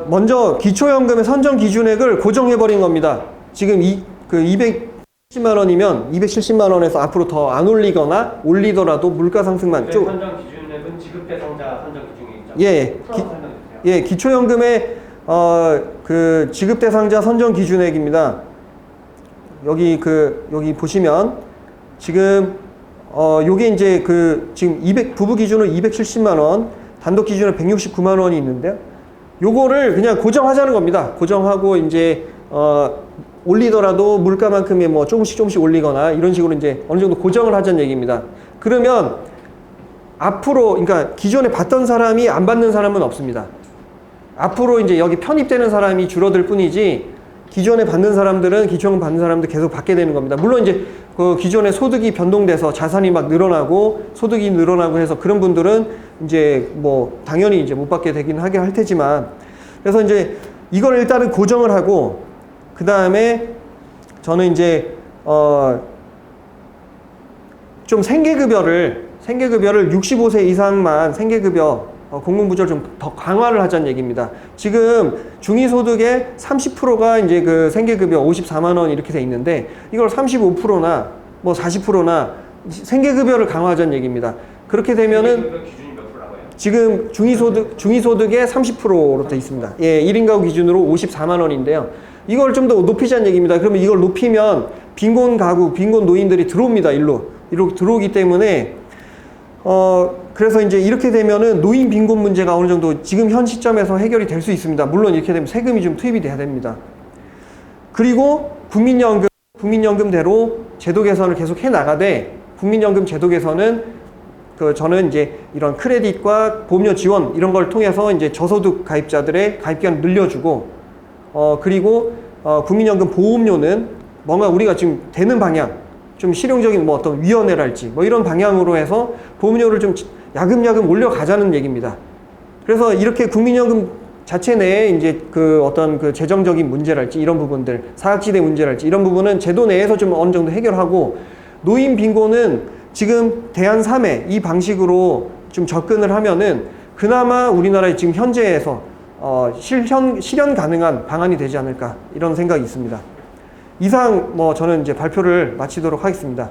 먼저 기초연금의 선정 기준액을 고정해버린 겁니다. 지금 270만 원이면 270만 원에서 앞으로 더 안 올리거나 올리더라도 물가 상승만 좀. 선정 기준액은 지급 대상자 선정 기준액이죠. 예, 기초연금의 그 지급 대상자 선정 기준액입니다. 여기 보시면 지금 요게 이제 지금 부부 기준으로 270만 원, 단독 기준으로 169만 원이 있는데요. 요거를 그냥 고정하자는 겁니다. 고정하고 이제 올리더라도 물가만큼의 뭐 조금씩 올리거나 이런 식으로 이제 어느 정도 고정을 하자는 얘기입니다. 그러면 앞으로 그러니까 기존에 받던 사람이 안 받는 사람은 없습니다. 앞으로 이제 여기 편입되는 사람이 줄어들 뿐이지 기존에 받는 사람들은 기초연금 받는 사람들 계속 받게 되는 겁니다. 물론 이제 그 기존에 소득이 변동돼서 자산이 막 늘어나고 소득이 늘어나고 해서 그런 분들은 이제 뭐 당연히 이제 못 받게 되긴 하게 할 테지만 그래서 이제 이걸 일단은 고정을 하고 그 다음에 저는 이제 좀 생계급여를 65세 이상만 생계급여 공공부조를 좀 더 강화를 하자는 얘기입니다. 지금 중위소득의 30%가 이제 그 생계급여 54만 원 이렇게 돼 있는데 이걸 35%나 뭐 40%나 생계급여를 강화하자는 얘기입니다. 그렇게 되면은 기준이 몇 프로라고요? 지금 중위소득의 30%로 돼 있습니다. 예, 1인 가구 기준으로 54만 원인데요. 이걸 좀 더 높이자는 얘기입니다. 그러면 이걸 높이면 빈곤 가구, 빈곤 노인들이 들어옵니다. 일로 들어오기 때문에 그래서 이제 이렇게 되면은 노인 빈곤 문제가 어느 정도 지금 현 시점에서 해결이 될 수 있습니다. 물론 이렇게 되면 세금이 좀 투입이 돼야 됩니다. 그리고 국민연금대로 제도 개선을 계속 해 나가되 국민연금 제도 개선은 저는 이제 이런 크레딧과 보험료 지원 이런 걸 통해서 이제 저소득 가입자들의 가입 기간을 늘려주고 그리고 국민연금 보험료는 뭔가 우리가 지금 되는 방향 좀 실용적인 뭐 어떤 위원회랄지 뭐 이런 방향으로 해서 보험료를 좀 야금야금 올려가자는 얘기입니다. 그래서 이렇게 국민연금 자체 내에 이제 어떤 재정적인 문제랄지 이런 부분들, 사각지대 문제랄지 이런 부분은 제도 내에서 좀 어느 정도 해결하고 노인 빈곤은 지금 대안 3회 이 방식으로 좀 접근을 하면은 그나마 우리나라의 지금 현재에서 실현 가능한 방안이 되지 않을까 이런 생각이 있습니다. 이상 저는 이제 발표를 마치도록 하겠습니다.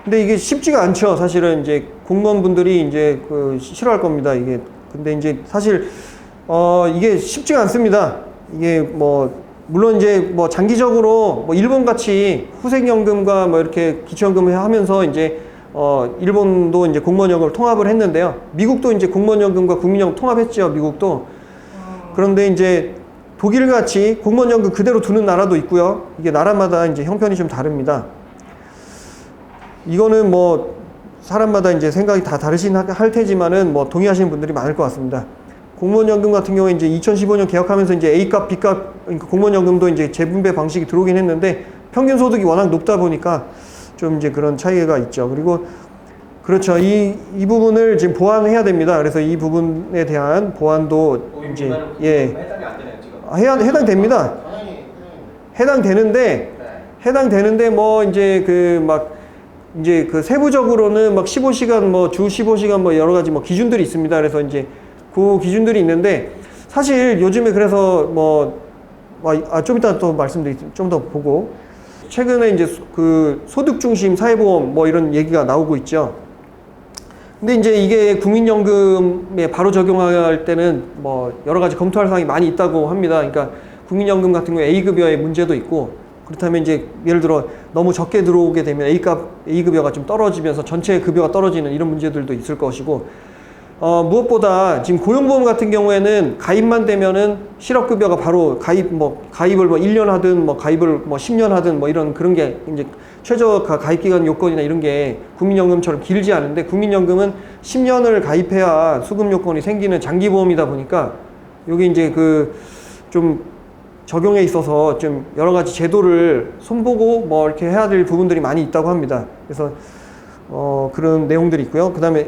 근데 이게 쉽지가 않죠. 사실은 이제 공무원분들이 이제 싫어할 겁니다. 이게 근데 이제 사실 이게 쉽지가 않습니다. 이게 물론 이제 장기적으로 일본 같이 후생연금과 이렇게 기초연금을 하면서 이제 일본도 이제 공무원연금을 통합을 했는데요. 미국도 이제 공무원연금과 국민연금 통합했죠. 미국도. 그런데 이제 독일같이 공무원연금 그대로 두는 나라도 있고요. 이게 나라마다 이제 형편이 좀 다릅니다. 이거는 사람마다 이제 생각이 다 다르신 할 테지만은 동의하시는 분들이 많을 것 같습니다. 공무원연금 같은 경우에 이제 2015년 개혁하면서 이제 A값, B값, 그러니까 공무원연금도 이제 재분배 방식이 들어오긴 했는데 평균 소득이 워낙 높다 보니까 좀 이제 그런 차이가 있죠. 그리고 그렇죠. 이 부분을 지금 보완해야 됩니다. 그래서 이 부분에 대한 보완도 이제 해당이 안 되네요, 지금. 해당됩니다. 해당되는데 이제 세부적으로는 15시간 주 15시간 여러 가지 기준들이 있습니다. 그래서 이제 그 기준들이 있는데 사실 요즘에 그래서 좀 이따 또 말씀드리겠습니다. 좀 더 보고 최근에 이제 소득 중심 사회보험 이런 얘기가 나오고 있죠. 근데 이제 이게 국민연금에 바로 적용할 때는 뭐 여러 가지 검토할 사항이 많이 있다고 합니다. 그러니까 국민연금 같은 경우에 A급여의 문제도 있고, 그렇다면 이제 예를 들어 너무 적게 들어오게 되면 A급여가 좀 떨어지면서 전체 급여가 떨어지는 이런 문제들도 있을 것이고, 무엇보다 지금 고용보험 같은 경우에는 가입만 되면은 실업급여가 바로 가입을 뭐 1년 하든 뭐 가입을 뭐 10년 하든 뭐 이런 그런 게 이제 최저 가입기간 요건이나 이런 게 국민연금처럼 길지 않은데, 국민연금은 10년을 가입해야 수급 요건이 생기는 장기보험이다 보니까 요게 이제 그 좀 적용에 있어서 좀 여러 가지 제도를 손보고 뭐 이렇게 해야 될 부분들이 많이 있다고 합니다. 그래서 그런 내용들이 있고요. 그 다음에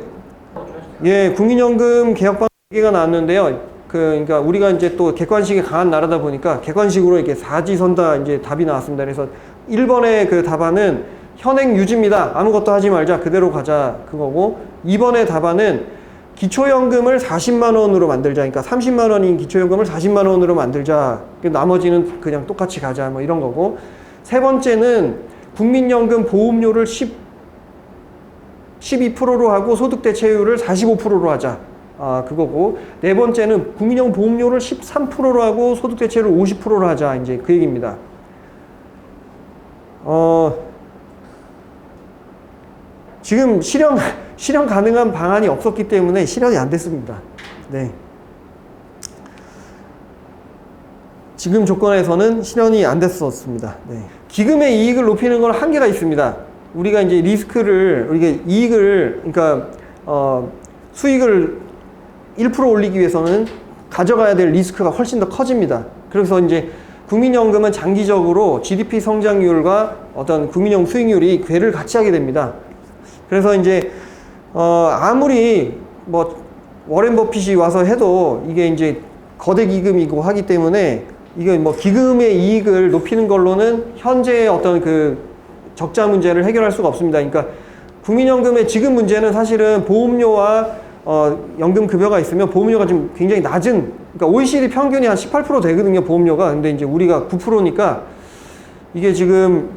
예, 국민연금 개혁방 얘기가 나왔는데요. 그러니까 우리가 이제 또 객관식이 강한 나라다 보니까 객관식으로 이렇게 사지선다 이제 답이 나왔습니다. 그래서 1번의 그 답안은 현행 유지입니다. 아무것도 하지 말자. 그대로 가자. 그거고, 2번의 답안은 기초연금을 40만 원으로 만들자. 그러니까 30만 원인 기초연금을 40만 원으로 만들자. 나머지는 그냥 똑같이 가자. 뭐 이런 거고. 세 번째는 국민연금 보험료를 12%로 하고 소득 대체율을 45%로 하자. 그거고. 네 번째는 국민연금 보험료를 13%로 하고 소득 대체율을 50%로 하자. 이제 그 얘기입니다. 지금 실현 가능한 방안이 없었기 때문에 실현이 안 됐습니다. 네. 지금 조건에서는 실현이 안 됐었습니다. 네. 기금의 이익을 높이는 건 한계가 있습니다. 우리가 이제 우리가 이익을, 그러니까, 수익을 1% 올리기 위해서는 가져가야 될 리스크가 훨씬 더 커집니다. 그래서 이제 국민연금은 장기적으로 GDP 성장률과 어떤 국민연금 수익률이 궤를 같이 하게 됩니다. 그래서 이제, 아무리 뭐, 워렌 버핏이 와서 해도 이게 이제 거대 기금이고 하기 때문에 이게 뭐 기금의 이익을 높이는 걸로는 현재의 어떤 그 적자 문제를 해결할 수가 없습니다. 그러니까 국민연금의 지금 문제는 사실은 보험료와 연금급여가 있으면 보험료가 좀 굉장히 낮은, 그러니까 OECD 평균이 한 18% 되거든요, 보험료가. 근데 이제 우리가 9%니까 이게 지금,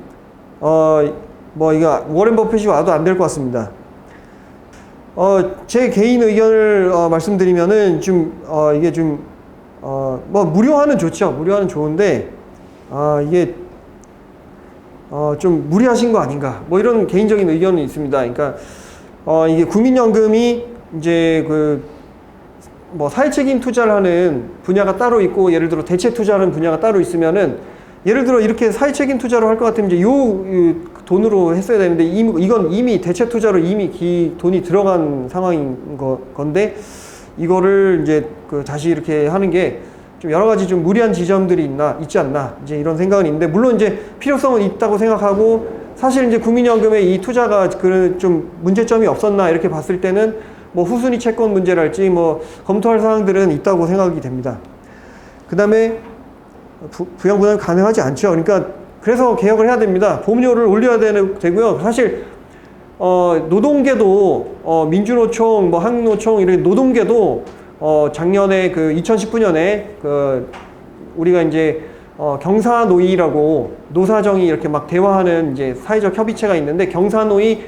이거 워렌 버핏이 와도 안 될 것 같습니다. 제 개인 의견을 말씀드리면은 이게 무료화는 좋죠. 무료화는 좋은데, 이게 좀 무리하신 거 아닌가. 뭐 이런 개인적인 의견이 있습니다. 그러니까, 이게 국민연금이 이제 사회책임 투자를 하는 분야가 따로 있고, 예를 들어 대체 투자하는 분야가 따로 있으면은, 예를 들어 이렇게 사회책임 투자로 할 것 같으면 이제 돈으로 했어야 되는데, 이건 이미 대체 투자로 이미 돈이 들어간 상황인 건데, 이거를 이제 다시 이렇게 하는 게 좀 여러 가지 좀 무리한 지점들이 있지 않나, 이제 이런 생각은 있는데, 물론 이제 필요성은 있다고 생각하고, 사실 이제 국민연금의 이 투자가 좀 문제점이 없었나 이렇게 봤을 때는 뭐 후순위 채권 문제랄지 뭐 검토할 사항들은 있다고 생각이 됩니다. 그 다음에 부양분담이 가능하지 않죠. 그러니까 그래서 개혁을 해야 됩니다. 보험료를 올려야 되고요. 사실 노동계도 민주노총, 뭐 한국노총 이렇게 노동계도 작년에 2019년에 우리가 이제 경사노위라고 노사정이 이렇게 막 대화하는 이제 사회적 협의체가 있는데, 경사노위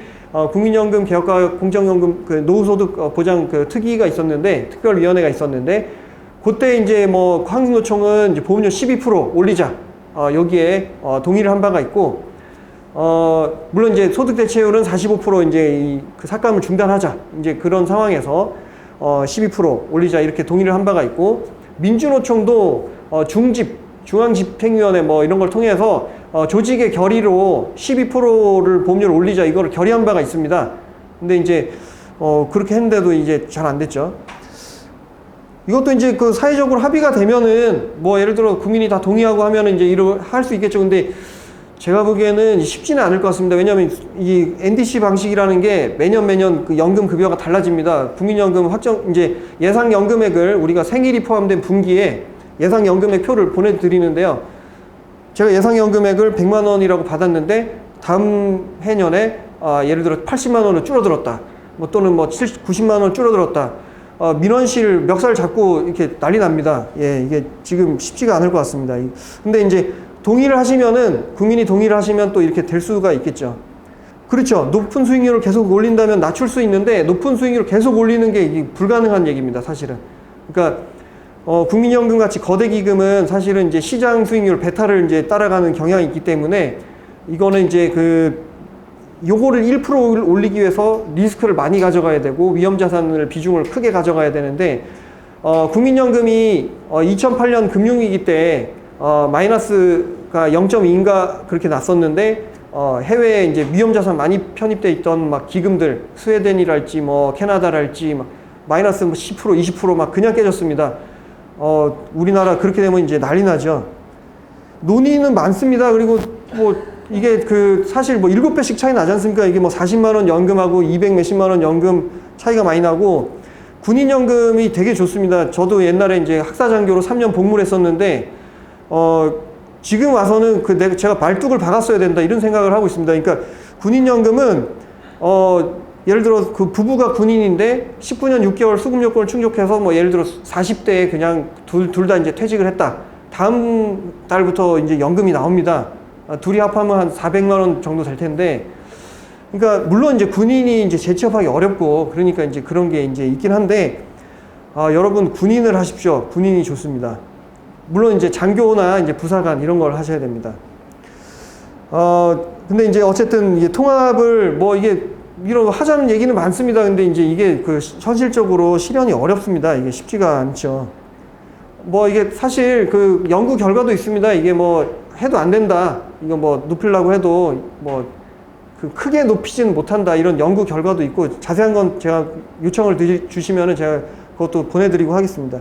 국민연금 개혁과 공정연금 노후소득 보장 특위가 있었는데, 특별위원회가 있었는데, 그때 이제 뭐 한국노총은 이제 보험료 12% 올리자, 여기에 동의를 한 바가 있고, 물론 이제 소득 대체율은 45% 이제 그 삭감을 중단하자, 이제 그런 상황에서 12% 올리자 이렇게 동의를 한 바가 있고, 민주노총도 중앙집행위원회 뭐 이런 걸 통해서 조직의 결의로 12%를 보험료를 올리자, 이거를 결의한 바가 있습니다. 근데 이제 그렇게 했는데도 이제 잘 안 됐죠. 이것도 이제 사회적으로 합의가 되면은 뭐 예를 들어 국민이 다 동의하고 하면은 이제 할 수 있겠죠. 근데 제가 보기에는 쉽지는 않을 것 같습니다. 왜냐하면 이 NDC 방식이라는 게 매년 그 연금 급여가 달라집니다. 국민연금 이제 예상연금액을 우리가 생일이 포함된 분기에 예상연금액 표를 보내드리는데요. 제가 예상연금액을 100만 원이라고 받았는데, 다음 해년에 예를 들어 80만 원을 줄어들었다, 뭐 또는 뭐 90만 원 줄어들었다, 민원실 멱살 잡고 이렇게 난리 납니다. 예, 이게 지금 쉽지가 않을 것 같습니다. 근데 이제 국민이 동의를 하시면 또 이렇게 될 수가 있겠죠. 그렇죠. 높은 수익률을 계속 올린다면 낮출 수 있는데 높은 수익률을 계속 올리는 게 이게 불가능한 얘기입니다, 사실은. 그러니까 국민연금 같이 거대 기금은 사실은 이제 시장 수익률 베타를 이제 따라가는 경향이 있기 때문에 이거는 이제 요거를 1% 올리기 위해서 리스크를 많이 가져가야 되고 위험 자산을 비중을 크게 가져가야 되는데 국민연금이 2008년 금융위기 때 마이너스가 0.2인가 그렇게 났었는데 해외에 이제 위험 자산 많이 편입돼 있던 막 기금들 스웨덴이랄지 뭐 캐나다랄지 막 마이너스 10% 20% 막 그냥 깨졌습니다. 우리나라 그렇게 되면 이제 난리 나죠. 논의는 많습니다. 그리고 뭐 이게 사실 뭐 7배씩 차이 나지 않습니까? 이게 뭐 40만 원 연금하고 200 몇십만 원 연금 차이가 많이 나고 군인연금이 되게 좋습니다. 저도 옛날에 이제 학사장교로 3년 복무를 했었는데 지금 와서는 제가 발뚝을 박았어야 된다 이런 생각을 하고 있습니다. 그러니까 군인연금은 예를 들어 그 부부가 군인인데 19년 6개월 수급 요건을 충족해서 뭐 예를 들어 40대에 그냥 둘 다 이제 퇴직을 했다. 다음 달부터 이제 연금이 나옵니다. 둘이 합하면 한 400만 원 정도 될 텐데, 그러니까 물론 이제 군인이 이제 재취업하기 어렵고 그러니까 이제 그런 게 이제 있긴 한데 여러분 군인을 하십시오. 군인이 좋습니다. 물론 이제 장교나 이제 부사관 이런 걸 하셔야 됩니다. 근데 이제 어쨌든 이게 통합을 뭐 이게 이런 거 하자는 얘기는 많습니다. 근데 이제 이게 현실적으로 실현이 어렵습니다. 이게 쉽지가 않죠. 뭐 이게 사실 연구 결과도 있습니다. 이게 뭐 해도 안 된다. 이거 뭐 높이려고 해도 뭐 크게 높이지는 못한다. 이런 연구 결과도 있고 자세한 건 제가 요청을 주시면은 제가 그것도 보내드리고 하겠습니다.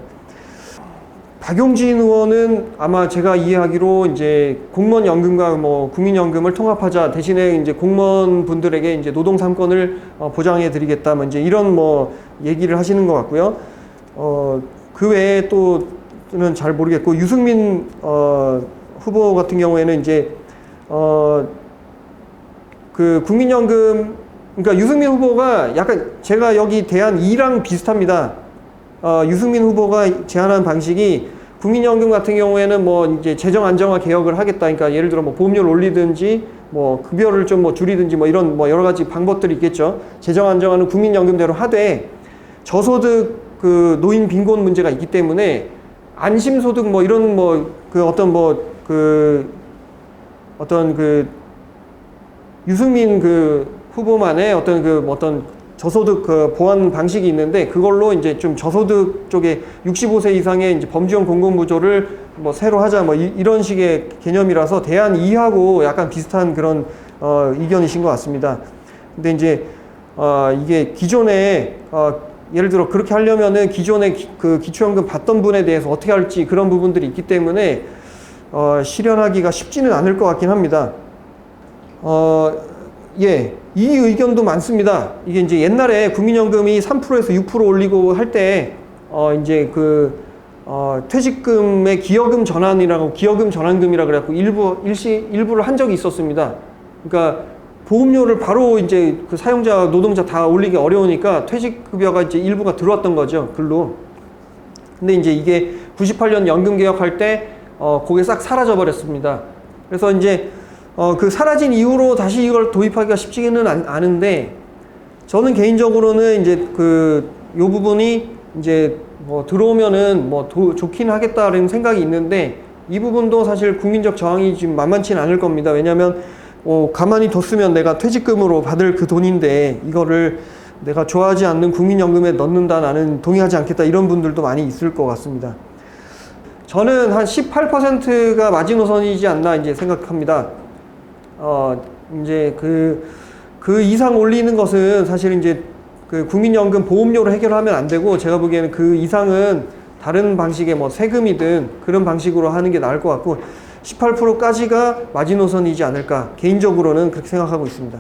박용진 의원은 아마 제가 이해하기로 이제 공무원 연금과 뭐 국민연금을 통합하자, 대신에 이제 공무원 분들에게 이제 노동 3권을 보장해 드리겠다, 뭐 이제 이런 뭐 얘기를 하시는 것 같고요. 그 외에 또는 잘 모르겠고, 유승민 후보 같은 경우에는 이제 국민연금, 그러니까 유승민 후보가 약간 제가 여기 대한 2랑 비슷합니다. 유승민 후보가 제안한 방식이 국민연금 같은 경우에는 뭐 이제 재정 안정화 개혁을 하겠다. 그러니까 예를 들어 뭐 보험료를 올리든지 뭐 급여를 좀 뭐 줄이든지 뭐 이런 뭐 여러 가지 방법들이 있겠죠. 재정 안정화는 국민연금대로 하되 저소득 노인 빈곤 문제가 있기 때문에 안심소득 뭐 이런 뭐 유승민 후보만의 어떤 저소득 보완 방식이 있는데, 그걸로 이제 좀 저소득 쪽에 65세 이상의 이제 범주형 공공부조를 뭐 새로 하자 뭐 이런 식의 개념이라서 대안 2하고 약간 비슷한 그런 의견이신 것 같습니다. 근데 이제 이게 기존에 예를 들어 그렇게 하려면은 기존에 기초연금 받던 분에 대해서 어떻게 할지 그런 부분들이 있기 때문에 실현하기가 쉽지는 않을 것 같긴 합니다. 예, 이 의견도 많습니다. 이게 이제 옛날에 국민연금이 3%에서 6% 올리고 할 때, 이제 퇴직금의 기여금 전환이라고, 기여금 전환금이라 그래갖고 일부를 한 적이 있었습니다. 그러니까 보험료를 바로 이제 사용자, 노동자 다 올리기 어려우니까 퇴직급여가 이제 일부가 들어왔던 거죠, 글로. 근데 이제 이게 98년 연금 개혁할 때, 그게 싹 사라져 버렸습니다. 그래서 이제 사라진 이후로 다시 이걸 도입하기가 쉽지는 않은데, 저는 개인적으로는 이제 요 부분이 이제 뭐 들어오면은 뭐 좋긴 하겠다는 생각이 있는데, 이 부분도 사실 국민적 저항이 지금 만만치는 않을 겁니다. 왜냐면 가만히 뒀으면 내가 퇴직금으로 받을 그 돈인데 이거를 내가 좋아하지 않는 국민연금에 넣는다, 나는 동의하지 않겠다, 이런 분들도 많이 있을 것 같습니다. 저는 한 18%가 마지노선이지 않나 이제 생각합니다. 이제 그 이상 올리는 것은 사실 이제 국민연금 보험료로 해결하면 안 되고, 제가 보기에는 그 이상은 다른 방식의 뭐 세금이든 그런 방식으로 하는 게 나을 것 같고, 18%까지가 마지노선이지 않을까, 개인적으로는 그렇게 생각하고 있습니다.